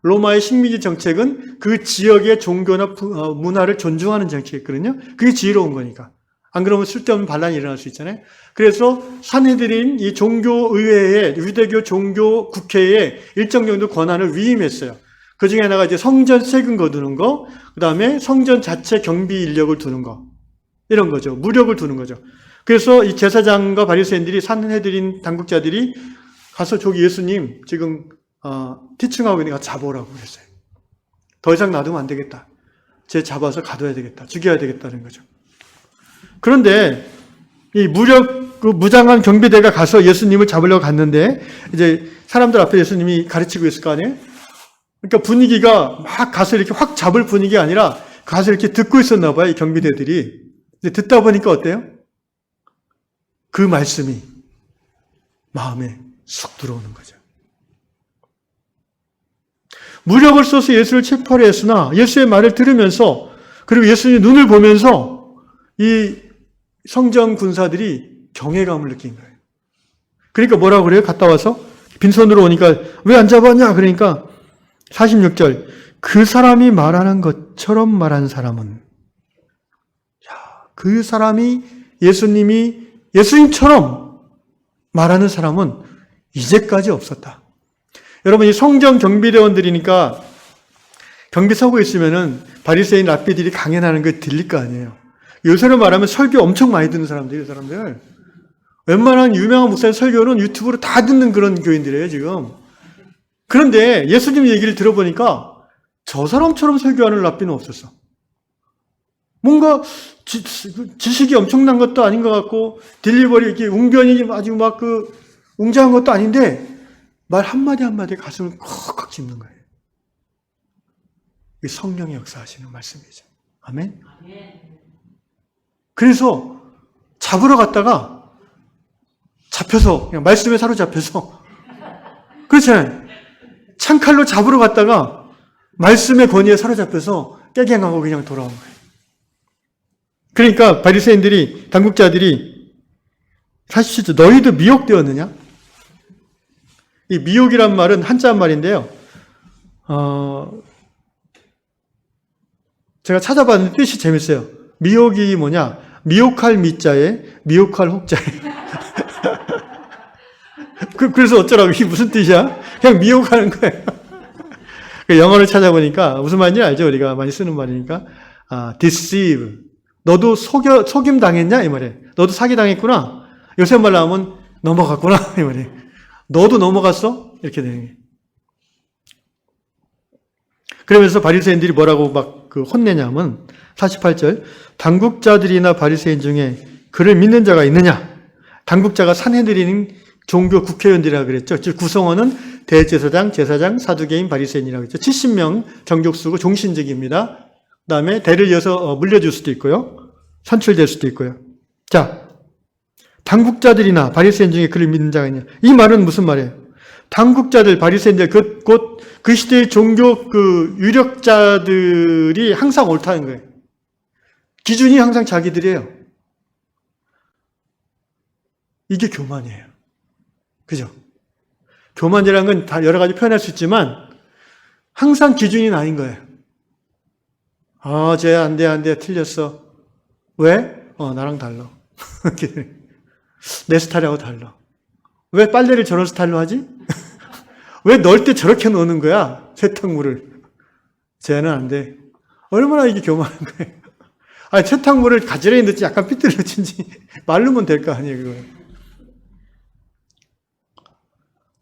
로마의 식민지 정책은 그 지역의 종교나 문화를 존중하는 정책이었거든요. 그게 지혜로운 거니까. 안 그러면 쓸데없는 반란이 일어날 수 있잖아요. 그래서 산헤드린 이 종교의회에, 유대교 종교 국회에 일정 정도 권한을 위임했어요. 그 중에 하나가 이제 성전 세금 거두는 거, 그 다음에 성전 자체 경비 인력을 두는 거. 이런 거죠. 무력을 두는 거죠. 그래서 이 제사장과 바리새인들이 산헤드린 당국자들이 가서 저기 예수님 지금 티칭하고 있는 거 잡아오라고 그랬어요. 더 이상 놔두면 안 되겠다. 쟤 잡아서 가둬야 되겠다. 죽여야 되겠다는 거죠. 그런데 이 무장한 경비대가 가서 예수님을 잡으려고 갔는데 이제 사람들 앞에 예수님이 가르치고 있을 거 아니에요? 그러니까 분위기가 막 가서 이렇게 확 잡을 분위기가 아니라 가서 이렇게 듣고 있었나 봐요. 이 경비대들이. 듣다 보니까 어때요? 그 말씀이 마음에 쑥 들어오는 거죠. 무력을 써서 예수를 체포하려 했으나 예수의 말을 들으면서 그리고 예수님의 눈을 보면서 이 성전 군사들이 경외감을 느낀 거예요. 그러니까 뭐라고 그래요? 갔다 와서 빈손으로 오니까 왜 안 잡았냐? 그러니까 46절 그 사람이 말하는 것처럼 말한 사람은 그 사람이 예수님처럼 말하는 사람은 이제까지 없었다. 여러분 이 성전 경비대원들이니까 경비 서고 있으면은 바리새인 랍비들이 강연하는 거 들릴 거 아니에요. 요새로 말하면 설교 엄청 많이 듣는 사람들이에요, 사람들. 웬만한 유명한 목사의 설교는 유튜브로 다 듣는 그런 교인들이에요, 지금. 그런데 예수님 얘기를 들어보니까 저 사람처럼 설교하는 랍비는 없었어. 뭔가 지식이 엄청난 것도 아닌 것 같고, 딜리버리 이렇게 웅변이 아주 막 웅장한 것도 아닌데, 말 한마디 한마디에 가슴을 콕콕 짚는 거예요. 이게 성령의 역사하시는 말씀이죠. 아멘? 그래서 잡으러 갔다가 잡혀서 그냥 말씀에 사로잡혀서 그렇잖아요. 창칼로 잡으러 갔다가 말씀의 권위에 사로잡혀서 깨갱하고 그냥 돌아온 거예요. 그러니까 바리새인들이 당국자들이 사실 너희도 미혹되었느냐? 이 미혹이란 말은 한자 말인데요. 제가 찾아봤는데 뜻이 재밌어요. 미혹이 뭐냐? 미혹할 미자에 미혹할 혹자에. 그래서 어쩌라고 이게 무슨 뜻이야? 그냥 미혹하는 거예요. 영어를 찾아보니까 무슨 말인지 알죠? 우리가 많이 쓰는 말이니까. deceive. 너도 속임 당했냐? 이 말이에요. 너도 사기 당했구나. 요새 말로 하면 넘어갔구나. 이 말이에요. 너도 넘어갔어? 이렇게 되는 거예요. 그러면서 바리새인들이 뭐라고 막 혼내냐면 48절 당국자들이나 바리새인 중에 그를 믿는 자가 있느냐? 당국자가 산헤드린 종교 국회의원들이라고 그랬죠. 즉 구성원은 대제사장, 제사장, 사두개인, 바리새인이라고 했죠. 70명 정족수고 종신직입니다. 그 다음에 대를 이어서 물려줄 수도 있고요. 선출될 수도 있고요. 자, 당국자들이나 바리새인 중에 그를 믿는 자가 있냐? 이 말은 무슨 말이에요? 당국자들, 바리새인들, 곧 그 시대의 종교 유력자들이 항상 옳다는 거예요. 기준이 항상 자기들이에요. 이게 교만이에요. 그죠? 교만이라는 건 다 여러 가지 표현할 수 있지만 항상 기준이 나인 거예요. 쟤 안 돼, 틀렸어. 왜? 나랑 달라. 내 스타일하고 달라. 왜 빨래를 저런 스타일로 하지? 왜 넣을 때 저렇게 넣는 거야? 세탁물을. 쟤는 안 돼. 얼마나 이게 교만한 거예요. 아니, 채탕물을 가지런히 넣지 약간 삐뚤어진지 마르면 될 거 아니에요, 그거.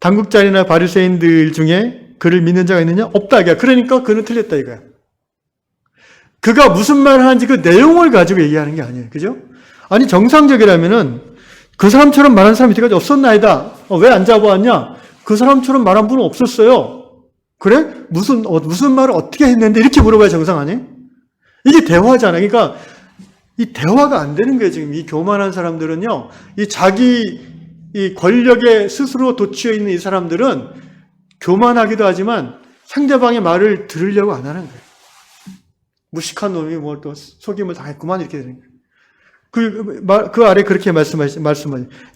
당국자리나 바리새인들 중에 그를 믿는 자가 있느냐? 없다, 이거야. 그러니까 그는 틀렸다, 이거야. 그가 무슨 말을 하는지 그 내용을 가지고 얘기하는 게 아니에요. 그죠? 아니, 정상적이라면은 그 사람처럼 말한 사람이 이때까지 없었나이다. 왜 안 잡아왔냐? 그 사람처럼 말한 분은 없었어요. 그래? 무슨 말을 어떻게 했는데? 이렇게 물어봐야 정상 아니에요? 이게 대화잖아요. 그러니까 이 대화가 안 되는 거예요. 지금 이 교만한 사람들은요. 이 자기 이 권력에 스스로 도취해 있는 이 사람들은 교만하기도 하지만 상대방의 말을 들으려고 안 하는 거예요. 무식한 놈이 뭐 또 속임을 당했구만 이렇게 되는 거예요. 그 아래 그렇게 말씀하시죠.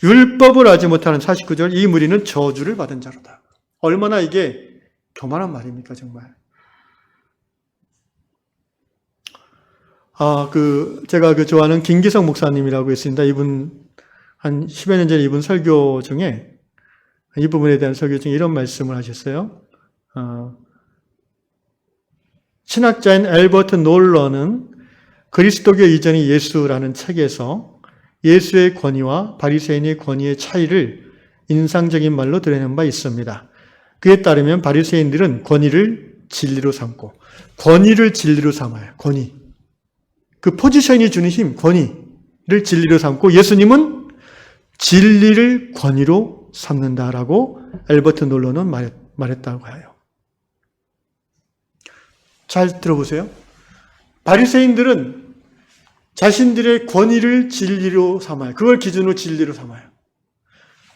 율법을 하지 못하는 49절 이 무리는 저주를 받은 자로다. 얼마나 이게 교만한 말입니까 정말. 제가 좋아하는 김기성 목사님이라고 있습니다. 이분 한 10여 년 전에 이분 설교 중에 이 부분에 대한 설교 중에 이런 말씀을 하셨어요. 신학자인 엘버트 놀러는 그리스도교 이전의 예수라는 책에서 예수의 권위와 바리새인의 권위의 차이를 인상적인 말로 드러낸 바 있습니다. 그에 따르면 바리새인들은 권위를 진리로 삼고 권위를 진리로 삼아요. 권위. 그 포지션이 주는 힘, 권위를 진리로 삼고 예수님은 진리를 권위로 삼는다라고 엘버트 놀러는 말했다고 해요. 잘 들어보세요. 바리새인들은 자신들의 권위를 진리로 삼아요. 그걸 기준으로 진리로 삼아요.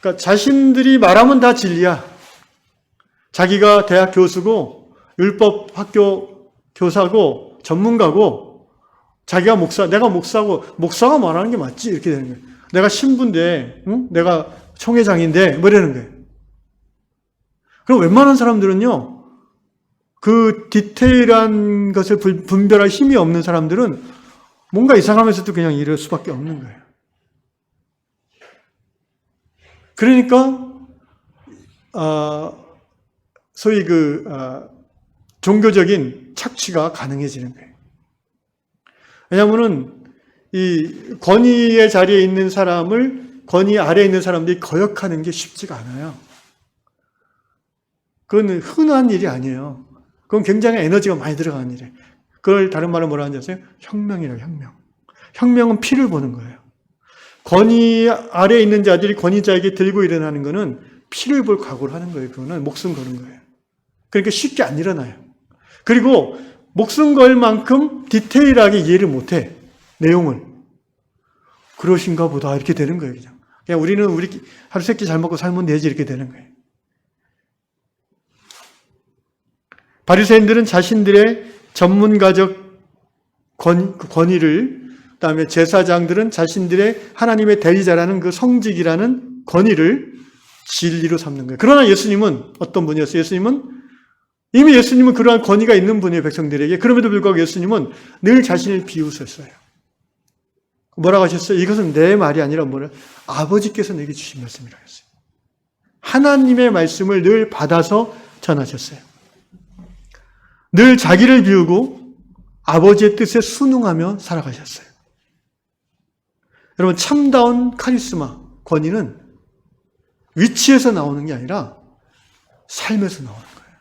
그러니까 자신들이 말하면 다 진리야. 자기가 대학 교수고 율법 학교 교사고 전문가고 자기가 내가 목사고 목사가 말하는 게 맞지 이렇게 되는 거예요. 내가 신부인데 내가 총회장인데 뭐 이러는 거예요. 그럼 웬만한 사람들은요. 그 디테일한 것을 분별할 힘이 없는 사람들은 뭔가 이상하면서도 그냥 이럴 수밖에 없는 거예요. 그러니까 소위 종교적인 착취가 가능해지는 거예요. 왜냐하면은 이 권위의 자리에 있는 사람을 권위 아래에 있는 사람들이 거역하는 게 쉽지가 않아요. 그건 흔한 일이 아니에요. 그건 굉장히 에너지가 많이 들어가는 일이에요. 그걸 다른 말로 뭐라 하는지 아세요? 혁명이라고, 혁명. 혁명은 피를 보는 거예요. 권위 아래에 있는 자들이 권위자에게 들고 일어나는 거는 피를 볼 각오를 하는 거예요. 그거는 목숨 거는 거예요. 그러니까 쉽게 안 일어나요. 그리고 목숨 걸 만큼 디테일하게 이해를 못해. 내용을. 그러신가 보다. 이렇게 되는 거예요. 그냥 우리는 우리 하루 세끼 잘 먹고 살면 되지. 이렇게 되는 거예요. 바리새인들은 자신들의 전문가적 권위를, 그다음에 제사장들은 자신들의 하나님의 대리자라는 그 성직이라는 권위를 진리로 삼는 거예요. 그러나 예수님은 어떤 분이었어요? 이미 예수님은 그러한 권위가 있는 분이에요, 백성들에게. 그럼에도 불구하고 예수님은 늘 자신을 비웃었어요. 뭐라고 하셨어요? 이것은 내 말이 아니라 아버지께서 내게 주신 말씀이라고 했어요. 하나님의 말씀을 늘 받아서 전하셨어요. 늘 자기를 비우고 아버지의 뜻에 순응하며 살아가셨어요. 여러분, 참다운 카리스마, 권위는 위치에서 나오는 게 아니라 삶에서 나오는 거예요.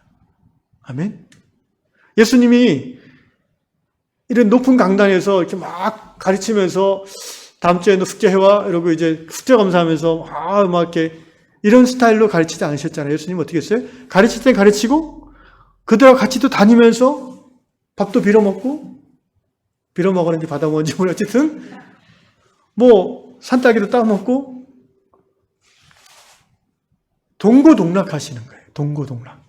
아멘? 예수님이 이런 높은 강단에서 이렇게 막 가르치면서 다음 주에 너 숙제해와 이러고 이제 숙제 검사하면서 막 이렇게 이런 스타일로 가르치지 않으셨잖아요. 예수님 어떻게 했어요? 가르칠 땐 가르치고 그들하고 같이 또 다니면서 밥도 빌어먹고 빌어먹었는지 받아먹었는지 모르 어쨌든 산딸기도 따먹고 동고동락 하시는 거예요. 동고동락.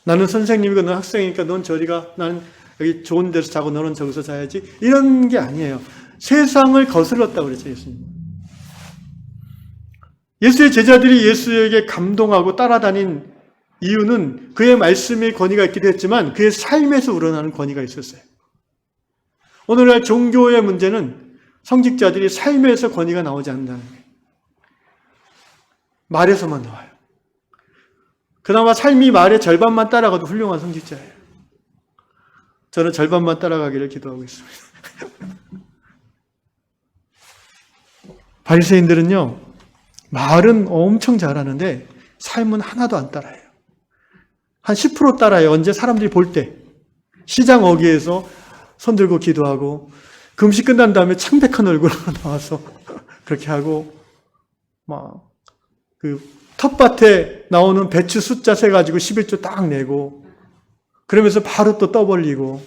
나는 선생님이고 넌 학생이니까 넌 저리 가. 나는 여기 좋은 데서 자고 너는 저기서 자야지. 이런 게 아니에요. 세상을 거슬렀다고 그랬죠, 예수님. 예수의 제자들이 예수에게 감동하고 따라다닌 이유는 그의 말씀의 권위가 있기도 했지만 그의 삶에서 우러나는 권위가 있었어요. 오늘날 종교의 문제는 성직자들이 삶에서 권위가 나오지 않는다는 거예요. 말에서만 나와요. 그나마 삶이 말의 절반만 따라가도 훌륭한 성직자예요. 저는 절반만 따라가기를 기도하고 있습니다. 바리새인들은요, 말은 엄청 잘하는데 삶은 하나도 안 따라해요. 한 10% 따라해요. 언제? 사람들이 볼 때. 시장 어귀에서 손 들고 기도하고 금식 끝난 다음에 창백한 얼굴로 나와서 그렇게 하고 막 그 텃밭에 나오는 배추 숫자 세가지고 11조 딱 내고 그러면서 바로 또 떠벌리고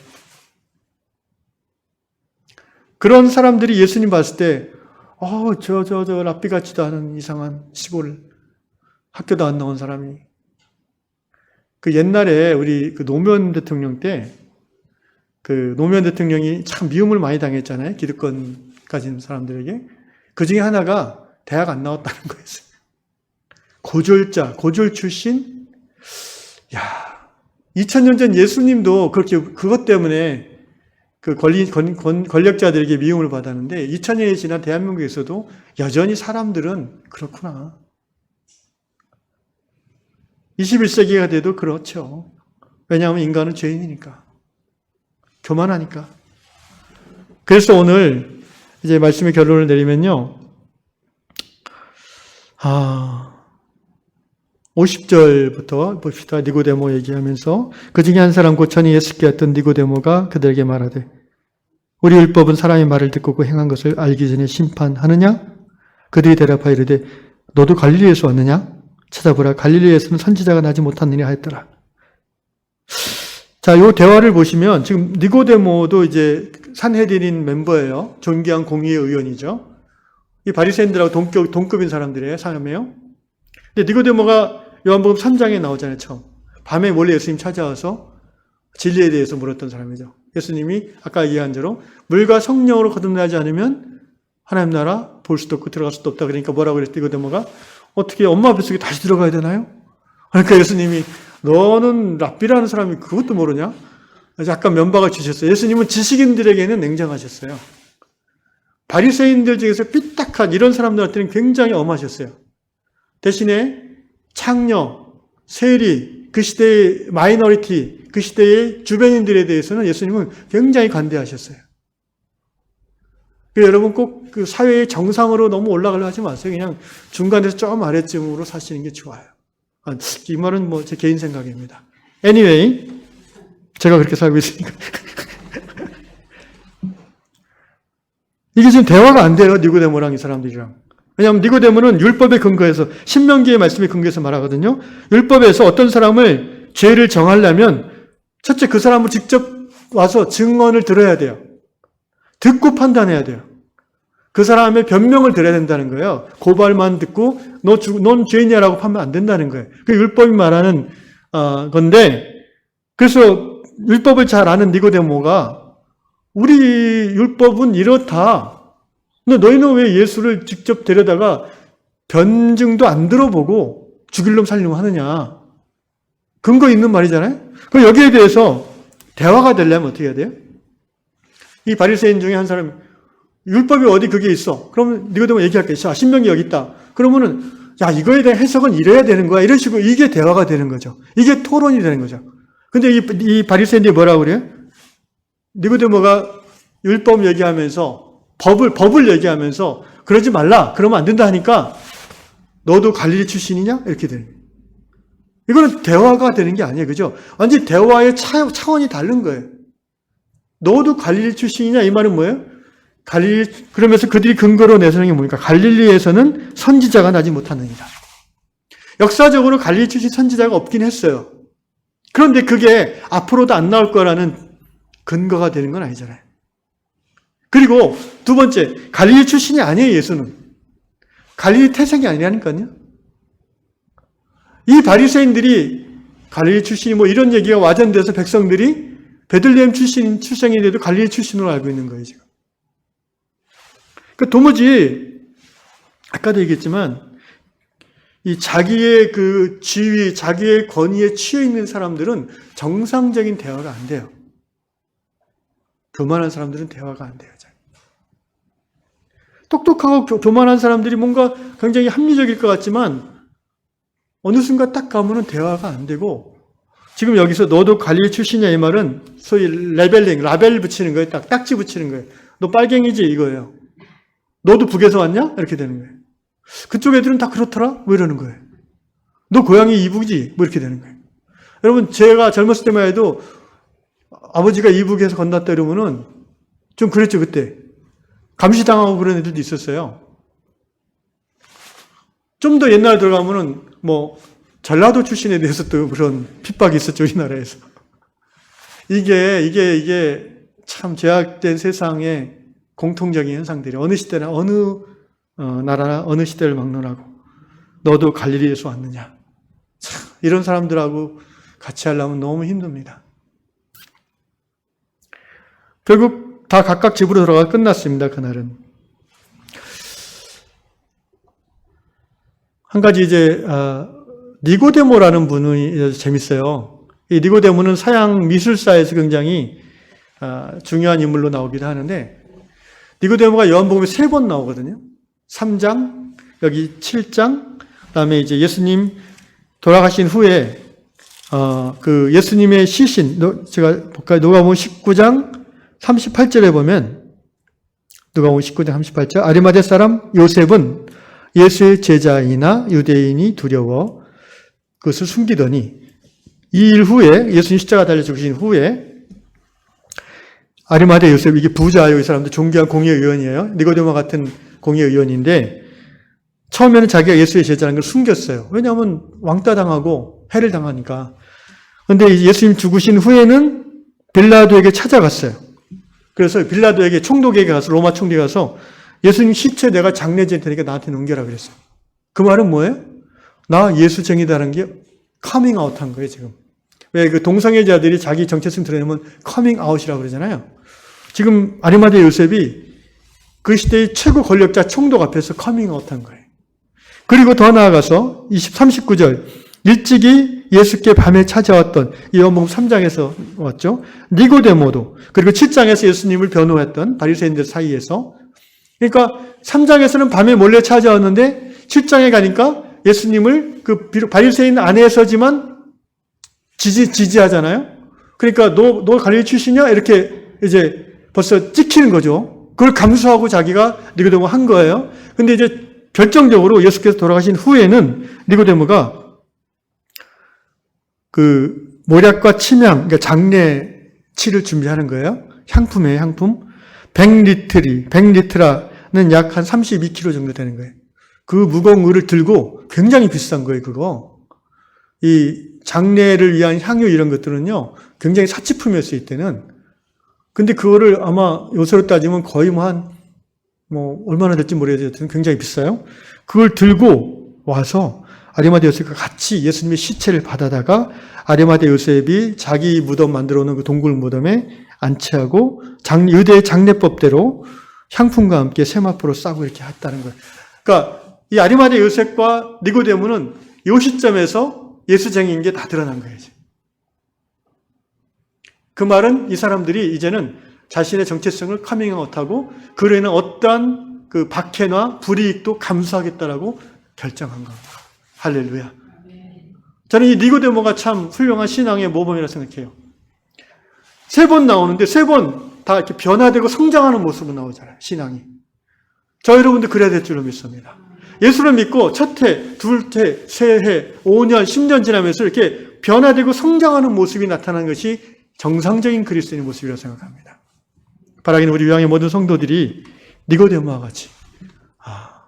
그런 사람들이 예수님 봤을 때 저 랍비 같지도 않은 이상한 시골 학교도 안 나온 사람이 그 옛날에 우리 그 노무현 대통령 때 그 노무현 대통령이 참 미움을 많이 당했잖아요. 기득권 가진 사람들에게. 그 중에 하나가 대학 안 나왔다는 거였어요. 고졸자, 고졸 출신? 2000년 전 예수님도 그렇게 그것 때문에 그 권력자들에게 미움을 받았는데 2000년이 지난 대한민국에서도 여전히 사람들은 그렇구나. 21세기가 돼도 그렇죠. 왜냐하면 인간은 죄인이니까. 교만하니까. 그래서 오늘 이제 말씀의 결론을 내리면요. 50절부터 봅시다. 니고데모 얘기하면서 그 중에 한 사람 곧 전에 예수께 왔던 니고데모가 그들에게 말하되 우리 율법은 사람의 말을 듣고 그 행한 것을 알기 전에 심판하느냐? 그들이 대답하여 이르되 너도 갈릴리에서 왔느냐? 찾아보라. 갈릴리에서는 선지자가 나지 못하느냐 하였더라. 자, 요 대화를 보시면 지금 니고데모도 이제 산헤드린 멤버예요. 존귀한 공의의 의원이죠. 이 바리새인들하고 동급인 사람들이에요. 사람이에요. 근데 니고데모가 요한복음 3장에 나오잖아요. 처음. 밤에 몰래 예수님 찾아와서 진리에 대해서 물었던 사람이죠. 예수님이 아까 얘기한 대로 물과 성령으로 거듭나지 않으면 하나님 나라 볼 수도 없고 들어갈 수도 없다. 그러니까 뭐라고 그랬지? 니고데모가 어떻게 엄마 뱃속에 다시 들어가야 되나요? 그러니까 예수님이 너는 랍비라는 사람이 그것도 모르냐? 약간 면박을 주셨어요. 예수님은 지식인들에게는 냉정하셨어요. 바리새인들 중에서 삐딱한 이런 사람들한테는 굉장히 엄하셨어요. 대신에 창녀, 세리, 그 시대의 마이너리티, 그 시대의 주변인들에 대해서는 예수님은 굉장히 관대하셨어요. 그래서 여러분 꼭 그 사회의 정상으로 너무 올라가려 하지 마세요. 그냥 중간에서 좀 아래쯤으로 사시는 게 좋아요. 이 말은 뭐 제 개인 생각입니다. Anyway, 제가 그렇게 살고 있으니까. 이게 지금 대화가 안 돼요. 니고데모랑 이 사람들이랑. 왜냐하면 니고데모는 율법에 근거해서 신명기의 말씀에 근거해서 말하거든요. 율법에서 어떤 사람을 죄를 정하려면 첫째 그 사람을 직접 와서 증언을 들어야 돼요. 듣고 판단해야 돼요. 그 사람의 변명을 들어야 된다는 거예요. 고발만 듣고 넌 죄인이야라고 하면 안 된다는 거예요. 그 율법이 말하는 건데 그래서 율법을 잘 아는 니고데모가 우리 율법은 이렇다. 근데 너희는 왜 예수를 직접 데려다가 변증도 안 들어보고 죽일 놈 살려고 하느냐. 근거 있는 말이잖아요. 그럼 여기에 대해서 대화가 되려면 어떻게 해야 돼요? 이 바리새인 중에 한 사람이 율법이 어디 그게 있어. 그러면 니고데모 얘기할게. 자, 신명기 여기 있다. 그러면은 야, 이거에 대한 해석은 이래야 되는 거야. 이런 식으로 이게 대화가 되는 거죠. 이게 토론이 되는 거죠. 근데 이 바리새인들이 뭐라고 그래요? 니고데모가 율법 얘기하면서 법을 얘기하면서 그러지 말라. 그러면 안 된다 하니까 너도 갈릴리 출신이냐? 이렇게 되는 거예요. 이거는 대화가 되는 게 아니에요. 그죠? 완전히 대화의 차원이 다른 거예요. 너도 갈릴리 출신이냐? 이 말은 뭐예요? 그러면서 그들이 근거로 내세우는 게 뭡니까? 갈릴리에서는 선지자가 나지 못하느니라. 역사적으로 갈릴리 출신 선지자가 없긴 했어요. 그런데 그게 앞으로도 안 나올 거라는 근거가 되는 건 아니잖아요. 그리고 두 번째, 갈릴리 출신이 아니에요, 예수는. 갈릴리 태생이 아니라니까요. 이 바리새인들이 갈릴리 출신이 뭐 이런 얘기가 와전돼서 백성들이 베들레헴 출생인데도 갈릴리 출신으로 알고 있는 거예요, 지금. 그러니까 도무지 아까도 얘기했지만 이 자기의 그 지위, 자기의 권위에 취해 있는 사람들은 정상적인 대화가 안 돼요. 교만한 사람들은 대화가 안 돼요. 똑똑하고 교만한 사람들이 뭔가 굉장히 합리적일 것 같지만 어느 순간 딱 가면은 대화가 안 되고 지금 여기서 너도 갈릴리 출신이야 이 말은 소위 레벨링, 라벨 붙이는 거예요. 딱지 붙이는 거예요. 너 빨갱이지 이거예요. 너도 북에서 왔냐? 이렇게 되는 거예요. 그쪽 애들은 다 그렇더라? 뭐 이러는 거예요. 너 고향이 이북이지? 뭐 이렇게 되는 거예요. 여러분 제가 젊었을 때만 해도 아버지가 이북에서 건넜다 이러면은 좀 그랬죠 그때. 감시당하고 그런 애들도 있었어요. 좀 더 옛날 들어가면은 뭐 전라도 출신에 대해서 또 그런 핍박이 있었죠 우리나라에서. 이게 참 제약된 세상의 공통적인 현상들이 어느 시대나 어느 나라나 어느 시대를 막론하고 너도 갈릴리에서 왔느냐. 참 이런 사람들하고 같이 하려면 너무 힘듭니다. 결국 다 각각 집으로 들어가 끝났습니다. 그날은. 한 가지 이제 니고데모라는 분이 재밌어요. 이 니고데모는 서양 미술사에서 굉장히 중요한 인물로 나오기도 하는데 니고데모가 요한복음에 3번 나오거든요. 3장, 여기 7장, 그다음에 이제 예수님 돌아가신 후에 그 예수님의 시신, 제가 볼까요? 누가복음 19장 38절에 보면 누가복음 19장 38절 아리마대 사람 요셉은 예수의 제자이나 유대인이 두려워 그것을 숨기더니 이 일 후에 예수님 십자가 달려 죽으신 후에 아리마대 요셉 이게 부자예요. 이 사람도 존귀한 공의의원이에요. 니고데모 같은 공의의원인데 처음에는 자기가 예수의 제자라는 걸 숨겼어요. 왜냐하면 왕따 당하고 해를 당하니까. 그런데 예수님 죽으신 후에는 빌라도에게 찾아갔어요. 그래서 빌라도에게 총독에게 가서 로마 총독에 가서 예수님 시체 내가 장례질 테니까 나한테 넘겨라 그랬어요. 그 말은 뭐예요? 나 예수쟁이다라는 게 커밍아웃한 거예요 지금. 왜 그 동성애자들이 자기 정체성 드러내면 커밍아웃이라고 그러잖아요. 지금 아리마대 요셉이 그 시대의 최고 권력자 총독 앞에서 커밍아웃한 거예요. 그리고 더 나아가서 39절 일찍이 예수께 밤에 찾아왔던 이 요한복음 3장에서 왔죠. 니고데모도 그리고 7장에서 예수님을 변호했던 바리새인들 사이에서 그러니까 3장에서는 밤에 몰래 찾아왔는데 7장에 가니까 예수님을 그 비록 바리새인 안에서지만 지지하잖아요. 그러니까 너 갈릴리 출신이야? 이렇게 이제 벌써 찍히는 거죠. 그걸 감수하고 자기가 니고데모 한 거예요. 근데 이제 결정적으로 예수께서 돌아가신 후에는 니고데모가 그 모략과 침향, 그러니까 장례치를 준비하는 거예요. 향품이에요, 향품. 100리트라는 약 한 32kg 정도 되는 거예요. 그 무거운 의를 들고 굉장히 비싼 거예요, 그거. 이 장례를 위한 향유 이런 것들은요, 굉장히 사치품이었어요, 이때는. 근데 그거를 아마 요새로 따지면 거의 얼마나 될지 모르겠지만 굉장히 비싸요. 그걸 들고 와서 아리마대 요셉과 같이 예수님의 시체를 받아다가 아리마대 요셉이 자기 무덤 만들어 놓은 그 동굴 무덤에 안치하고 유대의 장례법대로 향품과 함께 세마포로 싸고 이렇게 했다는 거예요. 그러니까 이 아리마대 요셉과 니고데모는 이 시점에서 예수쟁이인 게 다 드러난 거예요. 그 말은 이 사람들이 이제는 자신의 정체성을 커밍아웃하고 그로 인한 어떠한 그 박해나 불이익도 감수하겠다라고 결정한 겁니다. 할렐루야. 저는 이 니고데모가 참 훌륭한 신앙의 모범이라고 생각해요. 3번 나오는데 3번 다 이렇게 변화되고 성장하는 모습으로 나오잖아요. 신앙이. 저 여러분도 그래야 될 줄로 믿습니다. 예수를 믿고 첫 해, 둘째, 새해, 5년, 10년 지나면서 이렇게 변화되고 성장하는 모습이 나타나는 것이 정상적인 그리스도인의 모습이라고 생각합니다. 바라기는 우리 유황의 모든 성도들이 니고데모와 같이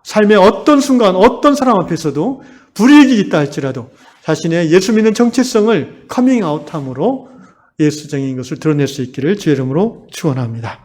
삶의 어떤 순간, 어떤 사람 앞에서도 불이익이 있다 할지라도 자신의 예수 믿는 정체성을 커밍아웃함으로 예수쟁이인 것을 드러낼 수 있기를 주의 이름으로 축원합니다.